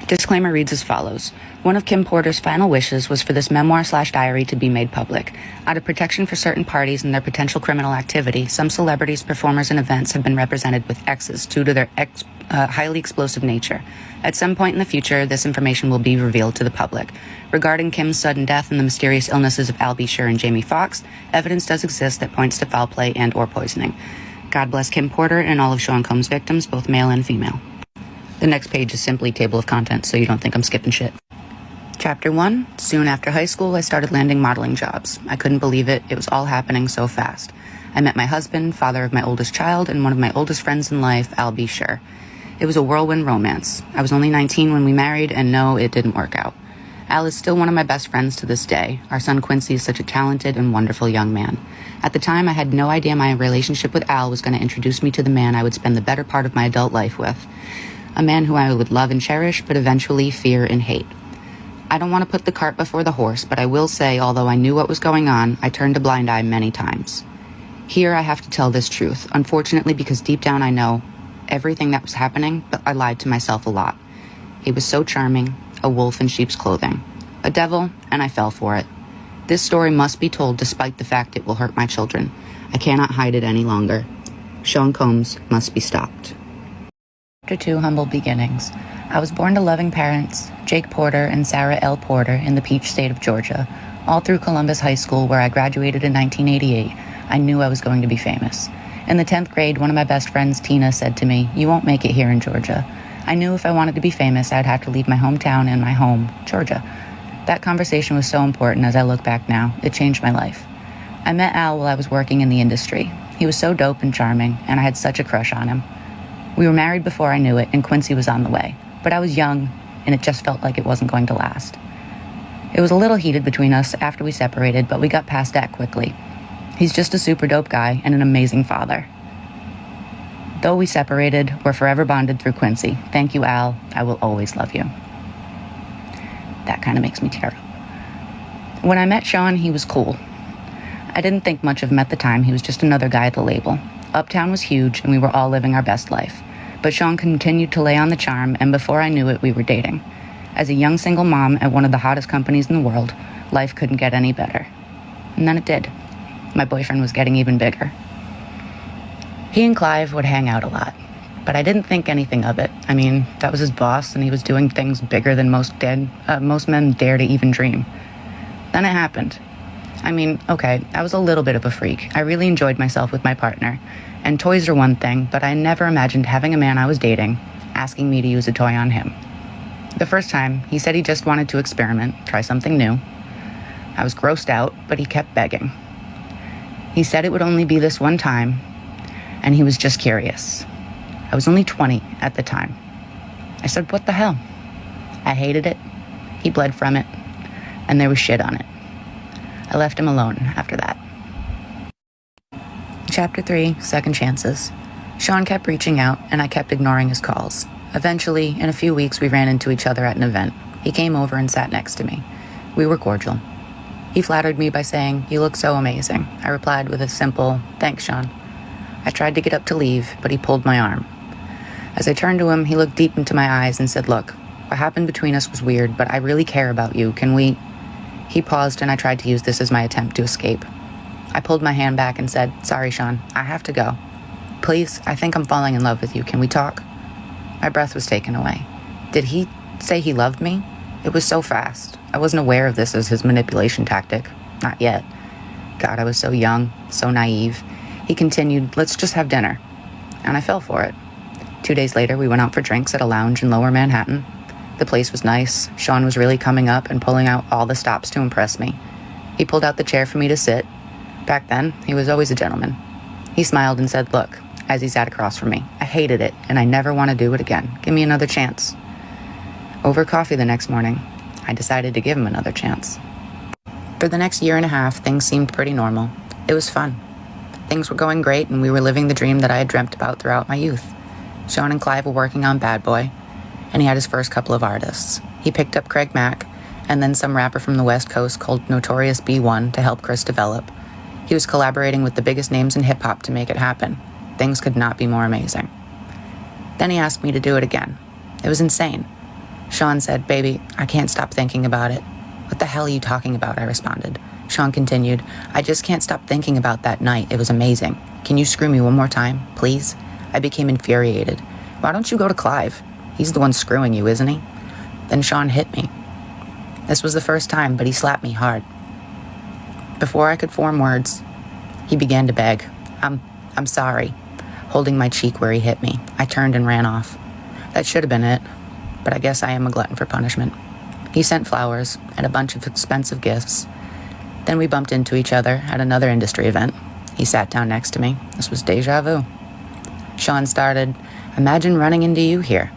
Disclaimer reads as follows. One of Kim Porter's final wishes was for this memoir/diary to be made public. Out of protection for certain parties and their potential criminal activity, some celebrities, performers, and events have been represented with X's due to their highly explosive nature. At some point in the future, this information will be revealed to the public. Regarding Kim's sudden death and the mysterious illnesses of Al B. Sure and Jamie Foxx, evidence does exist that points to foul play and or poisoning. God bless Kim Porter and all of Sean Combs' victims, both male and female. The next page is simply table of contents, so you don't think I'm skipping shit. Chapter 1. Soon after high school, I started landing modeling jobs. I couldn't believe it. It was all happening so fast. I met my husband, father of my oldest child, and one of my oldest friends in life, Al B. Sure. It was a whirlwind romance. I was only 19 when we married, and no, it didn't work out. Al is still one of my best friends to this day. Our son Quincy is such a talented and wonderful young man. At the time, I had no idea my relationship with Al was going to introduce me to the man I would spend the better part of my adult life with. A man who I would love and cherish, but eventually fear and hate. I don't want to put the cart before the horse, but I will say, although I knew what was going on, I turned a blind eye many times. Here I have to tell this truth, unfortunately, because deep down I know everything that was happening, but I lied to myself a lot. He was so charming, a wolf in sheep's clothing. A devil, and I fell for it. This story must be told despite the fact it will hurt my children. I cannot hide it any longer. Sean Combs must be stopped. Chapter 2, Humble Beginnings. I was born to loving parents, Jake Porter and Sarah L. Porter, in the Peach State of Georgia. All through Columbus High School, where I graduated in 1988, I knew I was going to be famous. In the 10th grade, one of my best friends, Tina, said to me, "You won't make it here in Georgia." I knew if I wanted to be famous, I'd have to leave my hometown and my home, Georgia. That conversation was so important as I look back now. It changed my life. I met Al while I was working in the industry. He was so dope and charming, and I had such a crush on him. We were married before I knew it, and Quincy was on the way. But I was young, and it just felt like it wasn't going to last. It was a little heated between us after we separated, but we got past that quickly. He's just a super dope guy and an amazing father. Though we separated, we're forever bonded through Quincy. Thank you, Al. I will always love you. That kind of makes me tear up. When I met Sean, he was cool. I didn't think much of him at the time. He was just another guy at the label. Uptown was huge, and we were all living our best life. But Sean continued to lay on the charm, and before I knew it, we were dating. As a young single mom at one of the hottest companies in the world, life couldn't get any better. And then it did. My boyfriend was getting even bigger. He and Clive would hang out a lot, but I didn't think anything of it. I mean, that was his boss, and he was doing things bigger than most men dare to even dream. Then it happened. I mean, okay, I was a little bit of a freak. I really enjoyed myself with my partner. And toys are one thing, but I never imagined having a man I was dating asking me to use a toy on him. The first time, he said he just wanted to experiment, try something new. I was grossed out, but he kept begging. He said it would only be this one time, and he was just curious. I was only 20 at the time. I said, what the hell? I hated it. He bled from it, and there was shit on it. I left him alone after that. Chapter 3, Second Chances. Sean kept reaching out, and I kept ignoring his calls. Eventually, in a few weeks, we ran into each other at an event. He came over and sat next to me. We were cordial. He flattered me by saying, "You look so amazing." I replied with a simple, "Thanks, Sean." I tried to get up to leave, but he pulled my arm. As I turned to him, he looked deep into my eyes and said, "Look, what happened between us was weird, but I really care about you. Can we..." He paused, and I tried to use this as my attempt to escape. I pulled my hand back and said, "Sorry, Sean, I have to go. Please, I think I'm falling in love with you. Can we talk?" My breath was taken away. Did he say he loved me? It was so fast. I wasn't aware of this as his manipulation tactic. Not yet. God, I was so young, so naive. He continued, "Let's just have dinner." And I fell for it. 2 days later, we went out for drinks at a lounge in Lower Manhattan. The place was nice. Sean was really coming up and pulling out all the stops to impress me. He pulled out the chair for me to sit. Back then, he was always a gentleman. He smiled and said, "Look," as he sat across from me, "I hated it, and I never want to do it again. Give me another chance." Over coffee the next morning, I decided to give him another chance. For the next year and a half, things seemed pretty normal. It was fun. Things were going great, and we were living the dream that I had dreamt about throughout my youth. Sean and Clive were working on Bad Boy, and he had his first couple of artists. He picked up Craig Mack, and then some rapper from the West Coast called Notorious B1 to help Chris develop. He was collaborating with the biggest names in hip-hop to make it happen. Things could not be more amazing. Then he asked me to do it again. It was insane. Sean said, "Baby, I can't stop thinking about it." "What the hell are you talking about?" I responded. Sean continued, "I just can't stop thinking about that night. It was amazing. Can you screw me one more time, please?" I became infuriated. "Why don't you go to Clive? He's the one screwing you, isn't he?" Then Sean hit me. This was the first time, but he slapped me hard. Before I could form words, he began to beg. I'm sorry," holding my cheek where he hit me. I turned and ran off. That should have been it, but I guess I am a glutton for punishment. He sent flowers and a bunch of expensive gifts. Then we bumped into each other at another industry event. He sat down next to me. This was deja vu. Sean started, "Imagine running into you here."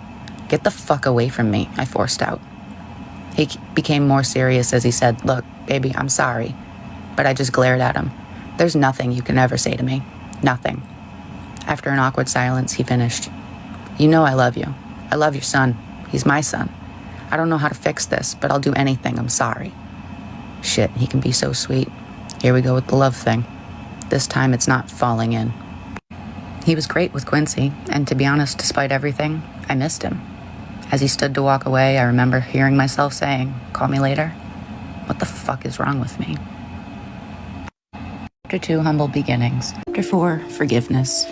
"Get the fuck away from me," I forced out. He became more serious as he said, "Look, baby, I'm sorry." But I just glared at him. "There's nothing you can ever say to me. Nothing." After an awkward silence, he finished, "You know I love you. I love your son. He's my son. I don't know how to fix this, but I'll do anything. I'm sorry." Shit, he can be so sweet. Here we go with the love thing. This time it's not falling in. He was great with Quincy, and to be honest, despite everything, I missed him. As he stood to walk away, I remember hearing myself saying, "Call me later." What the fuck is wrong with me? Chapter 2, Humble Beginnings. Chapter 4, Forgiveness.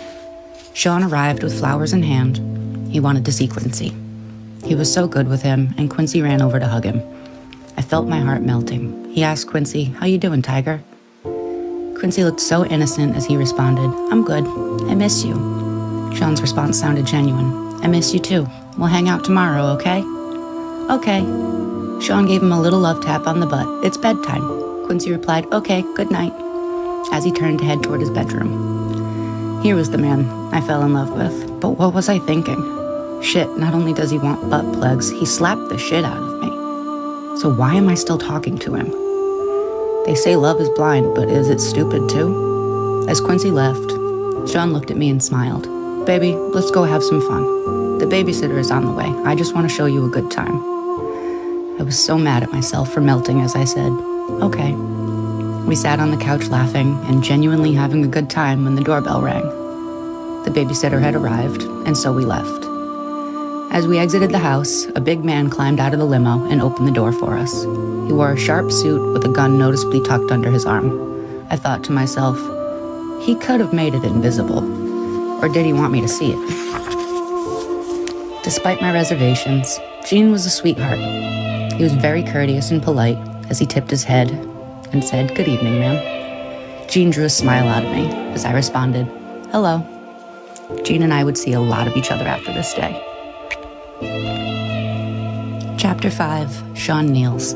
Sean arrived with flowers in hand. He wanted to see Quincy. He was so good with him, and Quincy ran over to hug him. I felt my heart melting. He asked Quincy, "How you doing, Tiger?" Quincy looked so innocent as he responded, "I'm good. I miss you." Sean's response sounded genuine. "I miss you too. We'll hang out tomorrow, okay?" "Okay." Sean gave him a little love tap on the butt. "It's bedtime." Quincy replied, "Okay, good night," as he turned to head toward his bedroom. Here was the man I fell in love with. But what was I thinking? Shit, not only does he want butt plugs, he slapped the shit out of me. So why am I still talking to him? They say love is blind, but is it stupid too? As Quincy left, Sean looked at me and smiled. "Baby, let's go have some fun. The babysitter is on the way. I just want to show you a good time." I was so mad at myself for melting as I said, "Okay." We sat on the couch laughing and genuinely having a good time when the doorbell rang. The babysitter had arrived, and so we left. As we exited the house, a big man climbed out of the limo and opened the door for us. He wore a sharp suit with a gun noticeably tucked under his arm. I thought to myself, he could have made it invisible. Or did he want me to see it? Despite my reservations, Gene was a sweetheart. He was very courteous and polite as he tipped his head and said, "Good evening, ma'am." Gene drew a smile out of me as I responded, "Hello." Gene and I would see a lot of each other after this day. Chapter 5, Sean kneels.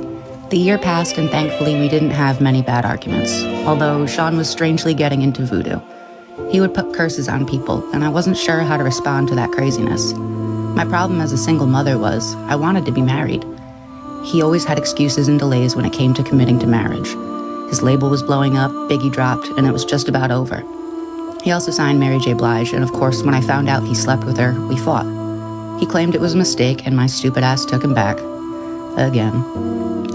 The year passed and thankfully we didn't have many bad arguments, although Sean was strangely getting into voodoo. He would put curses on people, and I wasn't sure how to respond to that craziness. My problem as a single mother was, I wanted to be married. He always had excuses and delays when it came to committing to marriage. His label was blowing up, Biggie dropped, and it was just about over. He also signed Mary J. Blige, and of course, when I found out he slept with her, we fought. He claimed it was a mistake, and my stupid ass took him back. Again.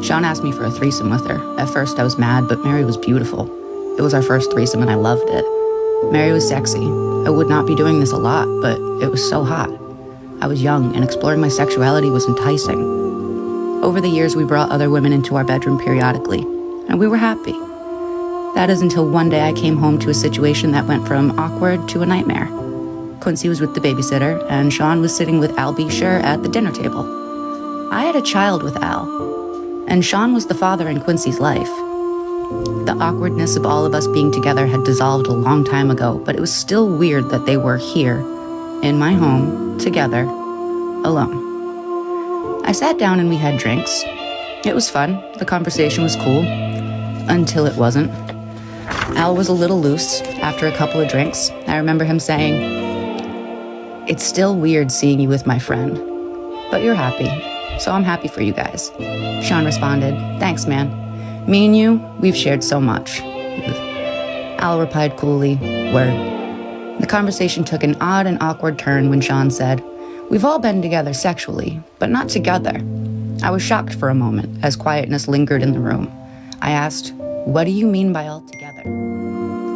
Sean asked me for a threesome with her. At first, I was mad, but Mary was beautiful. It was our first threesome, and I loved it. Mary was sexy. I would not be doing this a lot, but it was so hot. I was young, and exploring my sexuality was enticing. Over the years, we brought other women into our bedroom periodically, and we were happy. That is until one day I came home to a situation that went from awkward to a nightmare. Quincy was with the babysitter, and Sean was sitting with Al Bisher at the dinner table. I had a child with Al, and Sean was the father in Quincy's life. The awkwardness of all of us being together had dissolved a long time ago, but it was still weird that they were here, in my home, together, alone. I sat down and we had drinks. It was fun. The conversation was cool. Until it wasn't. Al was a little loose after a couple of drinks. I remember him saying, "It's still weird seeing you with my friend, but you're happy, so I'm happy for you guys." Sean responded, "Thanks, man. Me and you, we've shared so much." Al replied coolly, "Word." The conversation took an odd and awkward turn when Sean said, "We've all been together sexually, but not together." I was shocked for a moment as quietness lingered in the room. I asked, "What do you mean by all together?"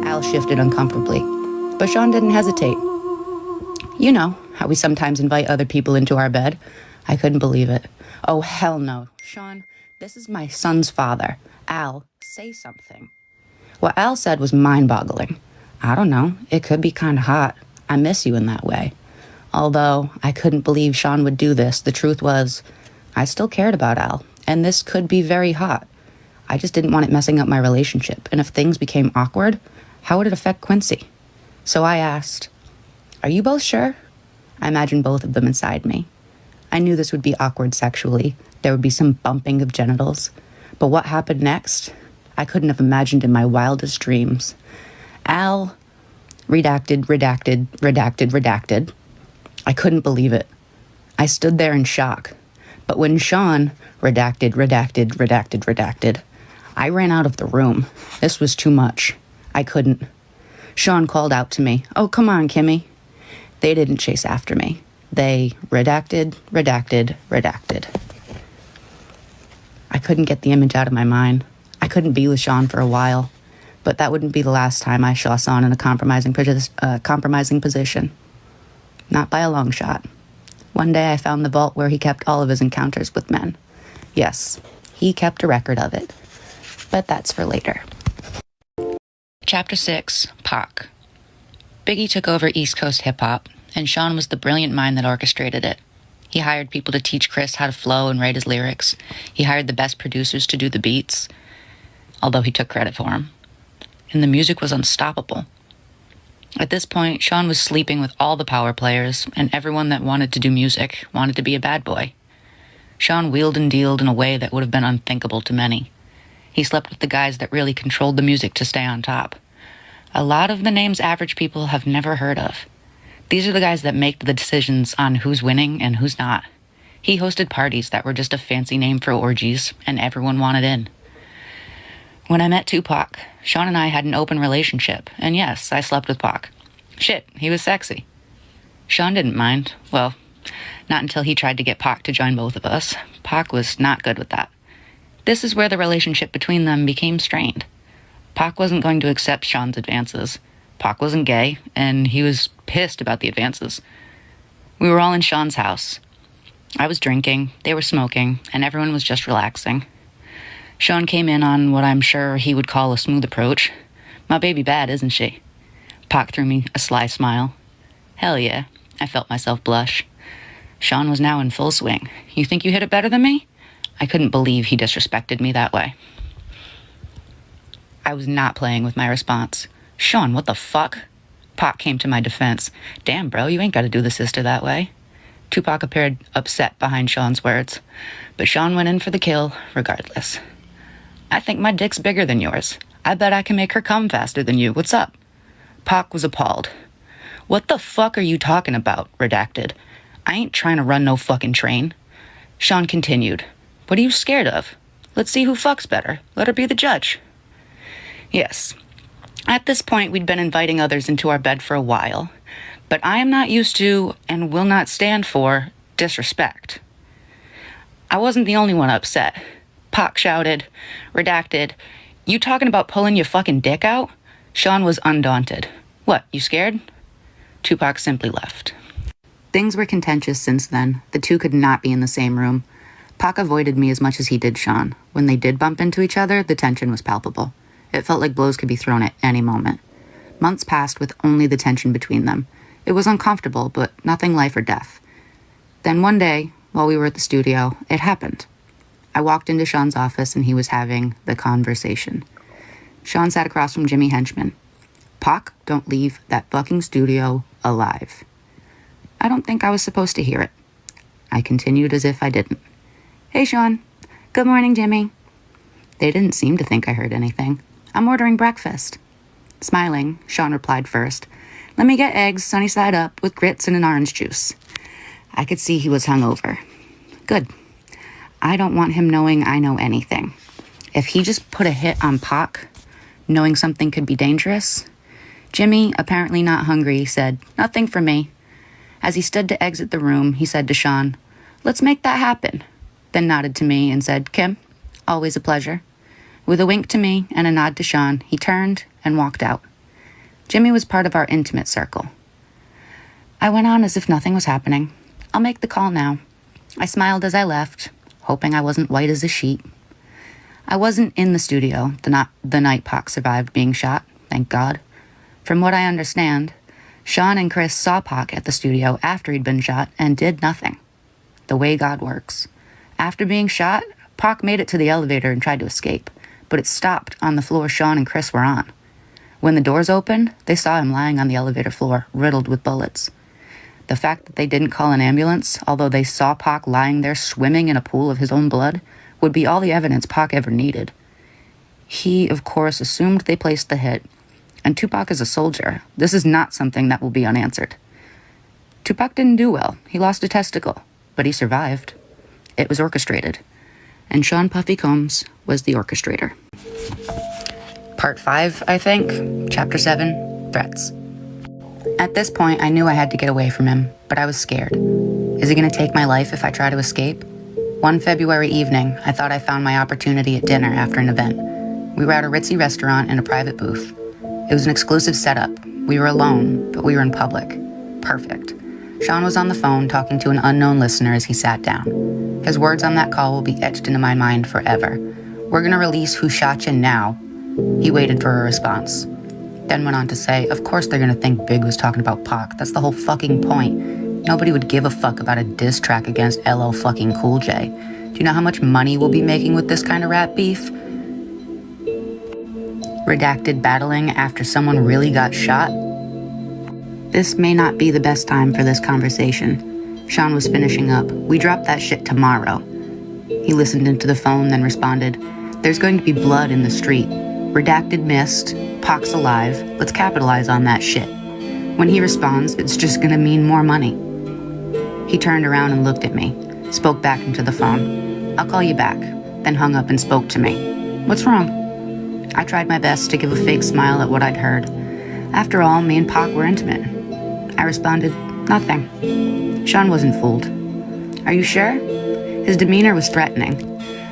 Al shifted uncomfortably, but Sean didn't hesitate. "You know how we sometimes invite other people into our bed. I couldn't believe it. Oh, hell no. Sean, this is my son's father. Al, say something. What Al said was mind-boggling. I don't know. It could be kind of hot. I miss you in that way. Although I couldn't believe Sean would do this, the truth was, I still cared about Al, and this could be very hot. I just didn't want it messing up my relationship, and if things became awkward, how would it affect Quincy? So I asked, are you both sure? I imagined both of them inside me. I knew this would be awkward sexually. There would be some bumping of genitals. But what happened next? I couldn't have imagined in my wildest dreams. Al, redacted. I couldn't believe it. I stood there in shock. But when Sean, redacted, I ran out of the room. This was too much. I couldn't. Sean called out to me, oh, come on, Kimmy. They didn't chase after me. They redacted. I couldn't get the image out of my mind. I couldn't be with Sean for a while. But that wouldn't be the last time I saw Sean in a compromising position. Not by a long shot. One day I found the vault where he kept all of his encounters with men. Yes, he kept a record of it. But that's for later. Chapter 6, Pac. Biggie took over East Coast hip-hop, and Sean was the brilliant mind that orchestrated it. He hired people to teach Chris how to flow and write his lyrics. He hired the best producers to do the beats, although he took credit for them. And the music was unstoppable. At this point, Sean was sleeping with all the power players, and everyone that wanted to do music wanted to be a bad boy. Sean wheeled and dealed in a way that would have been unthinkable to many. He slept with the guys that really controlled the music to stay on top. A lot of the names average people have never heard of. These are the guys that make the decisions on who's winning and who's not. He hosted parties that were just a fancy name for orgies, and everyone wanted in. When I met Tupac, Sean and I had an open relationship, and yes, I slept with Pac. Shit, he was sexy. Sean didn't mind. Well, not until he tried to get Pac to join both of us. Pac was not good with that. This is where the relationship between them became strained. Pac wasn't going to accept Sean's advances. Pac wasn't gay, and he was pissed about the advances. We were all in Sean's house. I was drinking, they were smoking, and everyone was just relaxing. Sean came in on what I'm sure he would call a smooth approach. My baby bad, isn't she? Pac threw me a sly smile. Hell yeah, I felt myself blush. Sean was now in full swing. You think you hit it better than me? I couldn't believe he disrespected me that way. I was not playing with my response. Sean, what the fuck? Pac came to my defense. Damn, bro, you ain't got to do the sister that way. Tupac appeared upset behind Sean's words, but Sean went in for the kill regardless. I think my dick's bigger than yours. I bet I can make her come faster than you. What's up? Pac was appalled. What the fuck are you talking about? Redacted. I ain't trying to run no fucking train. Sean continued. What are you scared of? Let's see who fucks better. Let her be the judge. Yes. At this point, we'd been inviting others into our bed for a while, but I am not used to, and will not stand for, disrespect. I wasn't the only one upset. Pac shouted, redacted, you talking about pulling your fucking dick out? Sean was undaunted. What, you scared? Tupac simply left. Things were contentious since then. The two could not be in the same room. Pac avoided me as much as he did Sean. When they did bump into each other, the tension was palpable. It felt like blows could be thrown at any moment. Months passed with only the tension between them. It was uncomfortable, but nothing life or death. Then one day, while we were at the studio, it happened. I walked into Sean's office and he was having the conversation. Sean sat across from Jimmy Henchman. Pac, don't leave that fucking studio alive. I don't think I was supposed to hear it. I continued as if I didn't. Hey, Sean. Good morning, Jimmy. They didn't seem to think I heard anything. I'm ordering breakfast. Smiling, Sean replied first. Let me get eggs, sunny side up, with grits and an orange juice. I could see he was hungover. Good. I don't want him knowing I know anything. If he just put a hit on Pac, knowing something could be dangerous. Jimmy, apparently not hungry, said, nothing for me. As he stood to exit the room, he said to Sean, let's make that happen. Then nodded to me and said, Kim, always a pleasure. With a wink to me and a nod to Sean, he turned and walked out. Jimmy was part of our intimate circle. I went on as if nothing was happening. I'll make the call now. I smiled as I left, hoping I wasn't white as a sheet. I wasn't in the studio the night Pac survived being shot, thank God. From what I understand, Sean and Chris saw Pac at the studio after he'd been shot and did nothing. The way God works. After being shot, Pac made it to the elevator and tried to escape, but it stopped on the floor Sean and Chris were on. When the doors opened, they saw him lying on the elevator floor, riddled with bullets. The fact that they didn't call an ambulance, although they saw Pac lying there swimming in a pool of his own blood, would be all the evidence Pac ever needed. He, of course, assumed they placed the hit, and Tupac is a soldier. This is not something that will be unanswered. Tupac didn't do well. He lost a testicle, but he survived. It was orchestrated. And Sean Puffy Combs was the orchestrator. Part 5, I think. Chapter 7, Threats. At this point, I knew I had to get away from him, but I was scared. Is he going to take my life if I try to escape? One February evening, I thought I found my opportunity at dinner after an event. We were at a ritzy restaurant in a private booth. It was an exclusive setup. We were alone, but we were in public. Perfect. Sean was on the phone talking to an unknown listener as he sat down. His words on that call will be etched into my mind forever. We're gonna release Who Shot Ya now. He waited for a response. Then went on to say, of course they're gonna think Big was talking about Pac. That's the whole fucking point. Nobody would give a fuck about a diss track against LL fucking Cool J. Do you know how much money we'll be making with this kind of rap beef? Redacted battling after someone really got shot? This may not be the best time for this conversation. Sean was finishing up. We drop that shit tomorrow. He listened into the phone, then responded, there's going to be blood in the street. Redacted missed. Pac's alive. Let's capitalize on that shit. When he responds, it's just gonna mean more money. He turned around and looked at me, spoke back into the phone. I'll call you back, then hung up and spoke to me. What's wrong? I tried my best to give a fake smile at what I'd heard. After all, me and Pac were intimate. I responded, nothing. Sean wasn't fooled. Are you sure? His demeanor was threatening,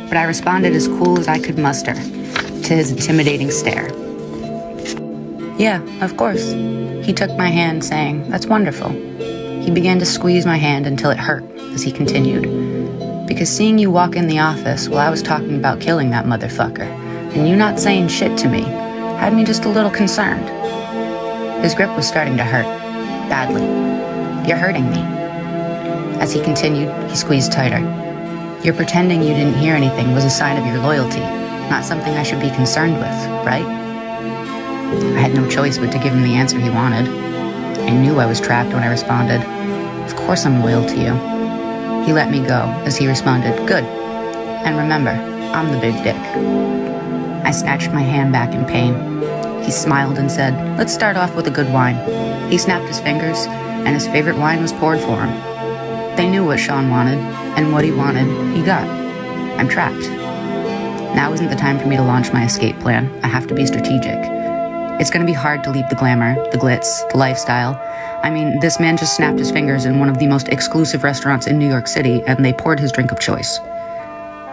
but I responded as cool as I could muster to his intimidating stare. Yeah, of course. He took my hand, saying, that's wonderful. He began to squeeze my hand until it hurt as he continued. Because seeing you walk in the office while I was talking about killing that motherfucker, and you not saying shit to me, had me just a little concerned. His grip was starting to hurt. Badly. You're hurting me. As he continued, he squeezed tighter. Your pretending you didn't hear anything was a sign of your loyalty, not something I should be concerned with, right? I had no choice but to give him the answer he wanted. I knew I was trapped when I responded, of course I'm loyal to you. He let me go as he responded, good. And remember, I'm the big dick. I snatched my hand back in pain. He smiled and said, let's start off with a good wine. He snapped his fingers, and his favorite wine was poured for him. They knew what Sean wanted, and what he wanted, he got. I'm trapped. Now isn't the time for me to launch my escape plan. I have to be strategic. It's going to be hard to leave the glamour, the glitz, the lifestyle. I mean, this man just snapped his fingers in one of the most exclusive restaurants in New York City, and they poured his drink of choice.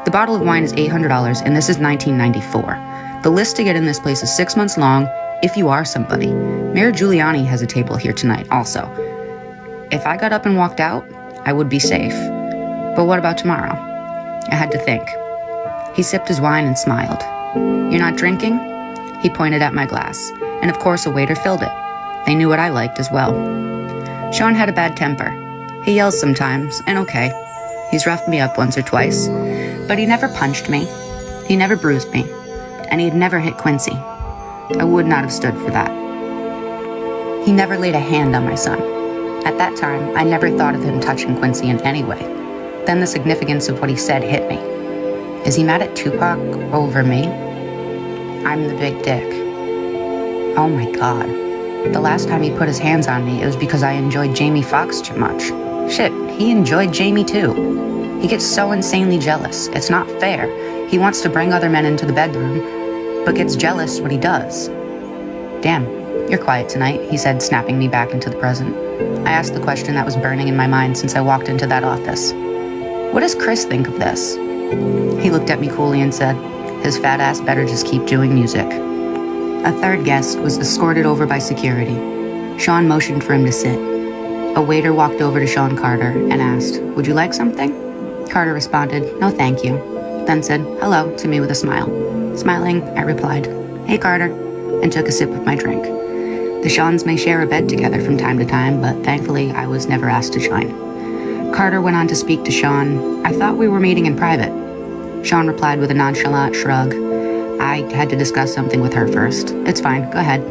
The bottle of wine is $800, and this is 1994. The list to get in this place is 6 months long, if you are somebody. Mayor Giuliani has a table here tonight, also. If I got up and walked out, I would be safe. But what about tomorrow? I had to think. He sipped his wine and smiled. You're not drinking? He pointed at my glass, and of course a waiter filled it. They knew what I liked as well. Sean had a bad temper. He yells sometimes, and okay. He's roughed me up once or twice, but he never punched me. He never bruised me, and he'd never hit Quincy. I would not have stood for that. He never laid a hand on my son. At that time, I never thought of him touching Quincy in any way. Then the significance of what he said hit me. Is he mad at Tupac over me? I'm the big dick. Oh my God. The last time he put his hands on me, it was because I enjoyed Jamie Foxx too much. Shit, he enjoyed Jamie too. He gets so insanely jealous. It's not fair. He wants to bring other men into the bedroom, but gets jealous when he does. Damn, you're quiet tonight, he said, snapping me back into the present. I asked the question that was burning in my mind since I walked into that office. What does Chris think of this? He looked at me coolly and said, his fat ass better just keep doing music. A third guest was escorted over by security. Sean motioned for him to sit. A waiter walked over to Sean Carter and asked, would you like something? Carter responded, "No thank you," then said hello to me with a smile. Smiling, I replied, "Hey Carter," and took a sip of my drink. The Seans may share a bed together from time to time, but thankfully I was never asked to join. Carter went on to speak to Sean. "I thought we were meeting in private." Sean replied with a nonchalant shrug. "I had to discuss something with her first. It's fine, go ahead."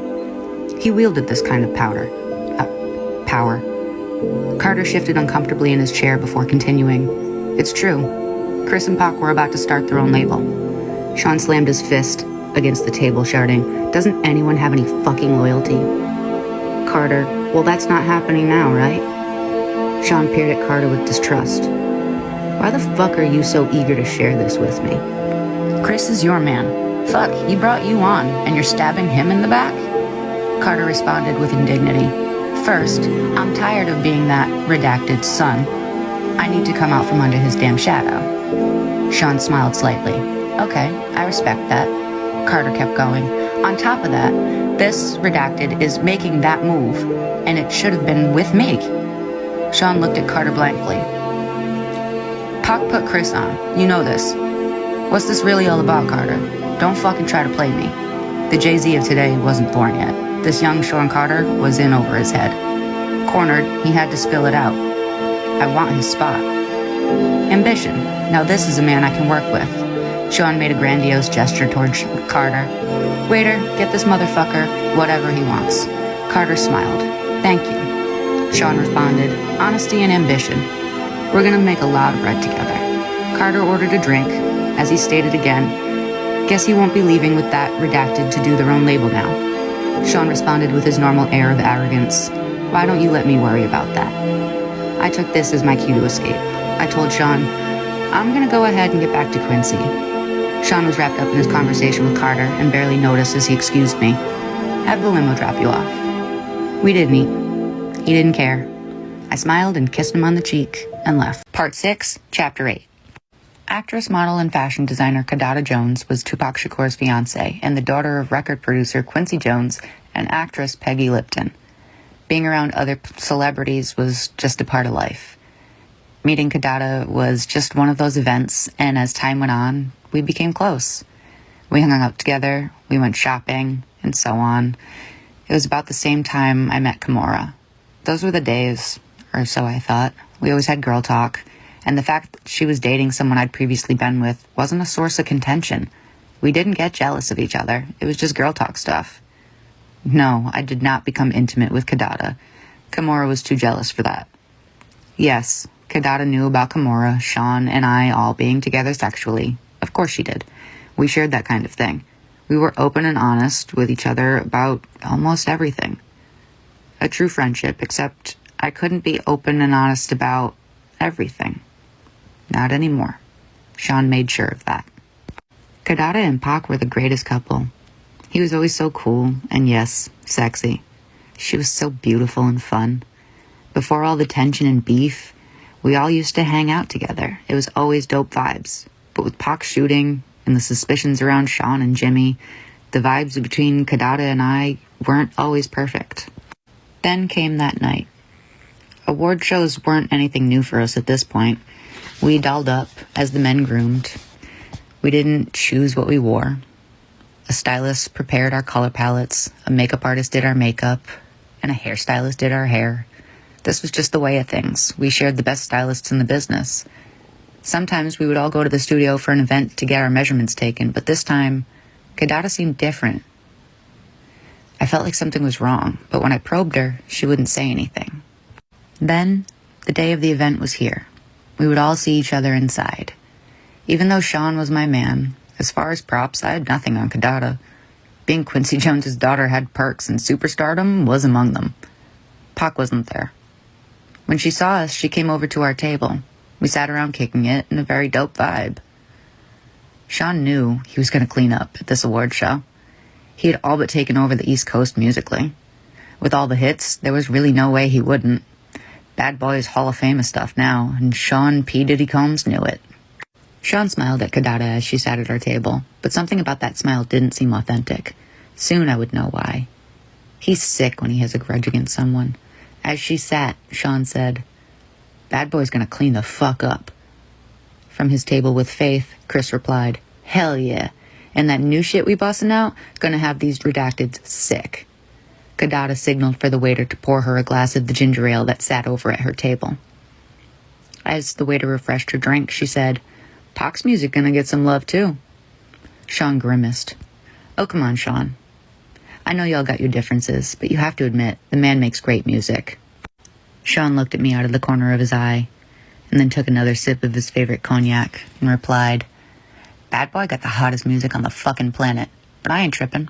He wielded this kind of power. Carter shifted uncomfortably in his chair before continuing. "It's true. Chris and Pac were about to start their own label." Sean slammed his fist against the table, shouting, "Doesn't anyone have any fucking loyalty?" Carter, "Well, that's not happening now, right?" Sean peered at Carter with distrust. "Why the fuck are you so eager to share this with me?" "Chris is your man. Fuck, he brought you on, and you're stabbing him in the back?" Carter responded with indignity. "First, I'm tired of being that redacted son. I need to come out from under his damn shadow." Sean smiled slightly. "Okay, I respect that." Carter kept going. "On top of that, this redacted is making that move, and it should have been with me." Sean looked at Carter blankly. "Pac put Chris on. You know this. What's this really all about, Carter? Don't fucking try to play me." The Jay-Z of today wasn't born yet. This young Sean Carter was in over his head. Cornered, he had to spill it out. "I want his spot." Ambition. Now this is a man I can work with. Sean made a grandiose gesture towards Carter. "Waiter, get this motherfucker whatever he wants." Carter smiled. "Thank you." Sean responded, "Honesty and ambition. We're gonna make a lot of bread together." Carter ordered a drink. As he stated again, "Guess he won't be leaving with that redacted to do their own label now." Sean responded with his normal air of arrogance. "Why don't you let me worry about that?" I took this as my cue to escape. I told Sean, "I'm gonna go ahead and get back to Quincy." Sean was wrapped up in his conversation with Carter and barely noticed as he excused me. "Have the limo drop you off." We didn't eat. He didn't care. I smiled and kissed him on the cheek and left. Part 6, Chapter 8. Actress, model, and fashion designer Kidada Jones was Tupac Shakur's fiancée and the daughter of record producer Quincy Jones and actress Peggy Lipton. Being around other celebrities was just a part of life. Meeting Kidada was just one of those events, and as time went on, we became close. We hung out together, we went shopping, and so on. It was about the same time I met Kimura. Those were the days, or so I thought. We always had girl talk. And the fact that she was dating someone I'd previously been with wasn't a source of contention. We didn't get jealous of each other. It was just girl talk stuff. No, I did not become intimate with Kidada. Kimura was too jealous for that. Yes, Kidada knew about Kimura, Sean, and I all being together sexually. Of course she did. We shared that kind of thing. We were open and honest with each other about almost everything. A true friendship, except I couldn't be open and honest about everything. Not anymore. Sean made sure of that. Kidada and Pac were the greatest couple. He was always so cool, and yes, sexy. She was so beautiful and fun. Before all the tension and beef, we all used to hang out together. It was always dope vibes. But with Pac shooting, and the suspicions around Sean and Jimmy, the vibes between Kidada and I weren't always perfect. Then came that night. Award shows weren't anything new for us at this point. We dolled up as the men groomed. We didn't choose what we wore. A stylist prepared our color palettes, a makeup artist did our makeup, and a hairstylist did our hair. This was just the way of things. We shared the best stylists in the business. Sometimes we would all go to the studio for an event to get our measurements taken, but this time, Kidada seemed different. I felt like something was wrong, but when I probed her, she wouldn't say anything. Then, the day of the event was here. We would all see each other inside. Even though Sean was my man, as far as props, I had nothing on Kidada. Being Quincy Jones's daughter had perks, and superstardom was among them. Pac wasn't there. When she saw us, she came over to our table. We sat around kicking it in a very dope vibe. Sean knew he was going to clean up at this award show. He had all but taken over the East Coast musically. With all the hits, there was really no way he wouldn't. Bad Boys Hall of Fame stuff now, and Sean P. Diddy Combs knew it. Sean smiled at Kidada as she sat at our table, but something about that smile didn't seem authentic. Soon I would know why. He's sick when he has a grudge against someone. As she sat, Sean said, "Bad Boy's gonna clean the fuck up." From his table with Faith, Chris replied, "Hell yeah. And that new shit we bustin' out, gonna have these redacteds sick." Kadada signaled for the waiter to pour her a glass of the ginger ale that sat over at her table. As the waiter refreshed her drink, she said, "Pac's music gonna get some love too." Sean grimaced. "Oh, come on, Sean. I know y'all got your differences, but you have to admit, the man makes great music." Sean looked at me out of the corner of his eye, and then took another sip of his favorite cognac, and replied, "Bad Boy got the hottest music on the fucking planet, but I ain't tripping.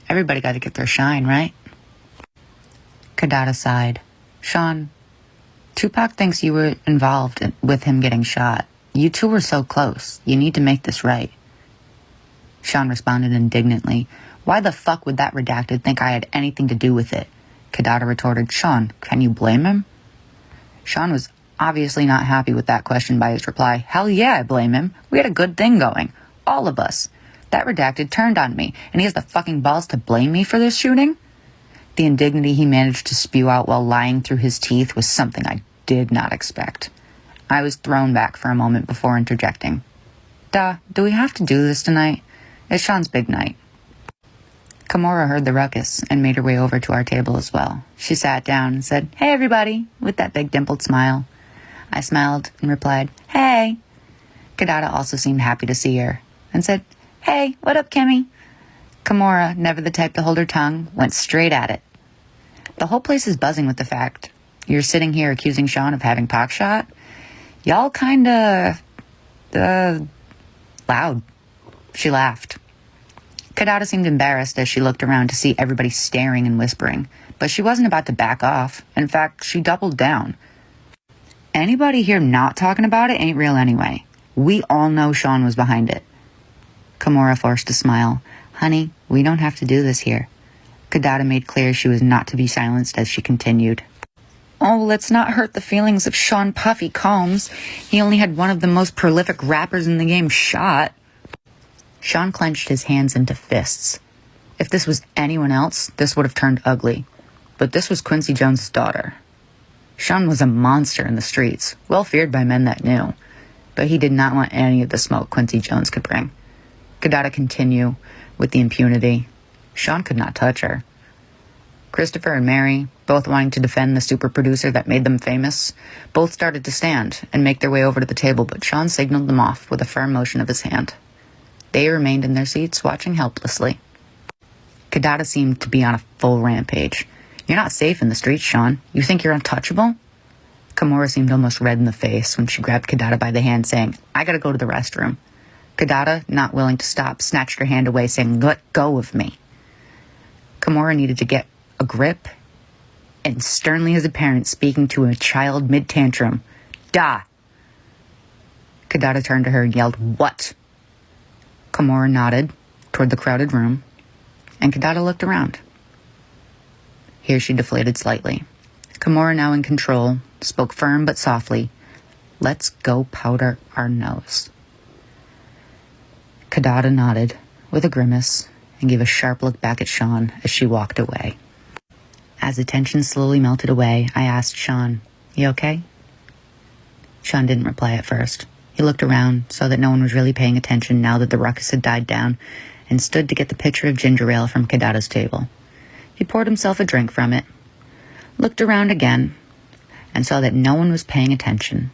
Everybody gotta get their shine, right?" Kadada sighed. "Sean, Tupac thinks you were involved with him getting shot. You two were so close. You need to make this right." Sean responded indignantly, "Why the fuck would that redacted think I had anything to do with it?" Kadada retorted, "Sean, can you blame him?" Sean was obviously not happy with that question by his reply. "Hell yeah, I blame him. We had a good thing going. All of us. That redacted turned on me, and he has the fucking balls to blame me for this shooting?" The indignity he managed to spew out while lying through his teeth was something I did not expect. I was thrown back for a moment before interjecting. Do we have to do this tonight? It's Sean's big night." Kimura heard the ruckus and made her way over to our table as well. She sat down and said, "Hey, everybody," with that big dimpled smile. I smiled and replied, "Hey." Kadada also seemed happy to see her and said, "Hey, what up, Kimmy?" Kimura, never the type to hold her tongue, went straight at it. "The whole place is buzzing with the fact you're sitting here accusing Sean of having Pac shot. Y'all kinda, loud." She laughed. Kadada seemed embarrassed as she looked around to see everybody staring and whispering, but she wasn't about to back off. In fact, she doubled down. "Anybody here not talking about it ain't real anyway. We all know Sean was behind it." Kimura forced a smile. "Honey, we don't have to do this here." Kadada made clear she was not to be silenced as she continued. "Oh, let's not hurt the feelings of Sean Puffy Combs. He only had one of the most prolific rappers in the game shot." Sean clenched his hands into fists. If this was anyone else, this would have turned ugly. But this was Quincy Jones' daughter. Sean was a monster in the streets, well feared by men that knew. But he did not want any of the smoke Quincy Jones could bring. Kadada continued with the impunity. Sean could not touch her. Christopher and Mary, both wanting to defend the super producer that made them famous, both started to stand and make their way over to the table, but Sean signaled them off with a firm motion of his hand. They remained in their seats, watching helplessly. Kadada seemed to be on a full rampage. "You're not safe in the streets, Sean. You think you're untouchable?" Kimura seemed almost red in the face when she grabbed Kadada by the hand, saying, "I gotta go to the restroom." Kadada, not willing to stop, snatched her hand away, saying, "Let go of me." Kimura needed to get a grip, and sternly as a parent speaking to a child mid-tantrum, "Da!" Kadada turned to her and yelled, "What?" Kimura nodded toward the crowded room, and Kadada looked around. Here she deflated slightly. Kimura, now in control, spoke firm but softly, "Let's go powder our nose." Kadada nodded with a grimace and gave a sharp look back at Sean as she walked away. As the tension slowly melted away, I asked Sean, "You okay?" Sean didn't reply at first. He looked around, saw that no one was really paying attention now that the ruckus had died down, and stood to get the pitcher of ginger ale from Kadada's table. He poured himself a drink from it, looked around again, and saw that no one was paying attention,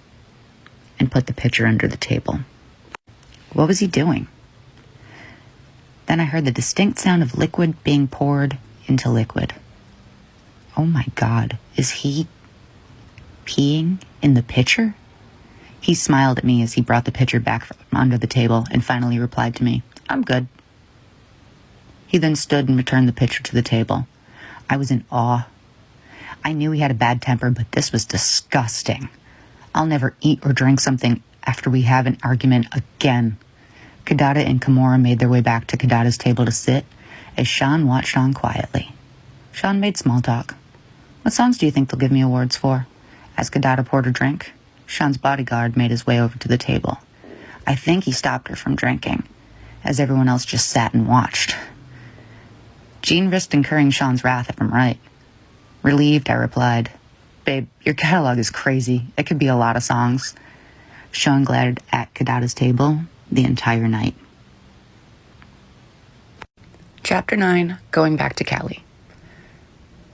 and put the pitcher under the table. What was he doing? Then I heard the distinct sound of liquid being poured into liquid. Oh my God, is he peeing in the pitcher? He smiled at me as he brought the pitcher back from under the table and finally replied to me, "I'm good." He then stood and returned the pitcher to the table. I was in awe. I knew he had a bad temper, but this was disgusting. I'll never eat or drink something after we have an argument again. Kadada and Kimura made their way back to Kadada's table to sit, as Sean watched on quietly. Sean made small talk. "What songs do you think they'll give me awards for?" As Kadada poured a drink, Sean's bodyguard made his way over to the table. I think he stopped her from drinking, as everyone else just sat and watched. Jean risked incurring Sean's wrath if I'm right. Relieved, I replied, "Babe, your catalog is crazy. It could be a lot of songs." Sean glared at Kadada's table the entire night. Chapter 9, Going Back to Cali.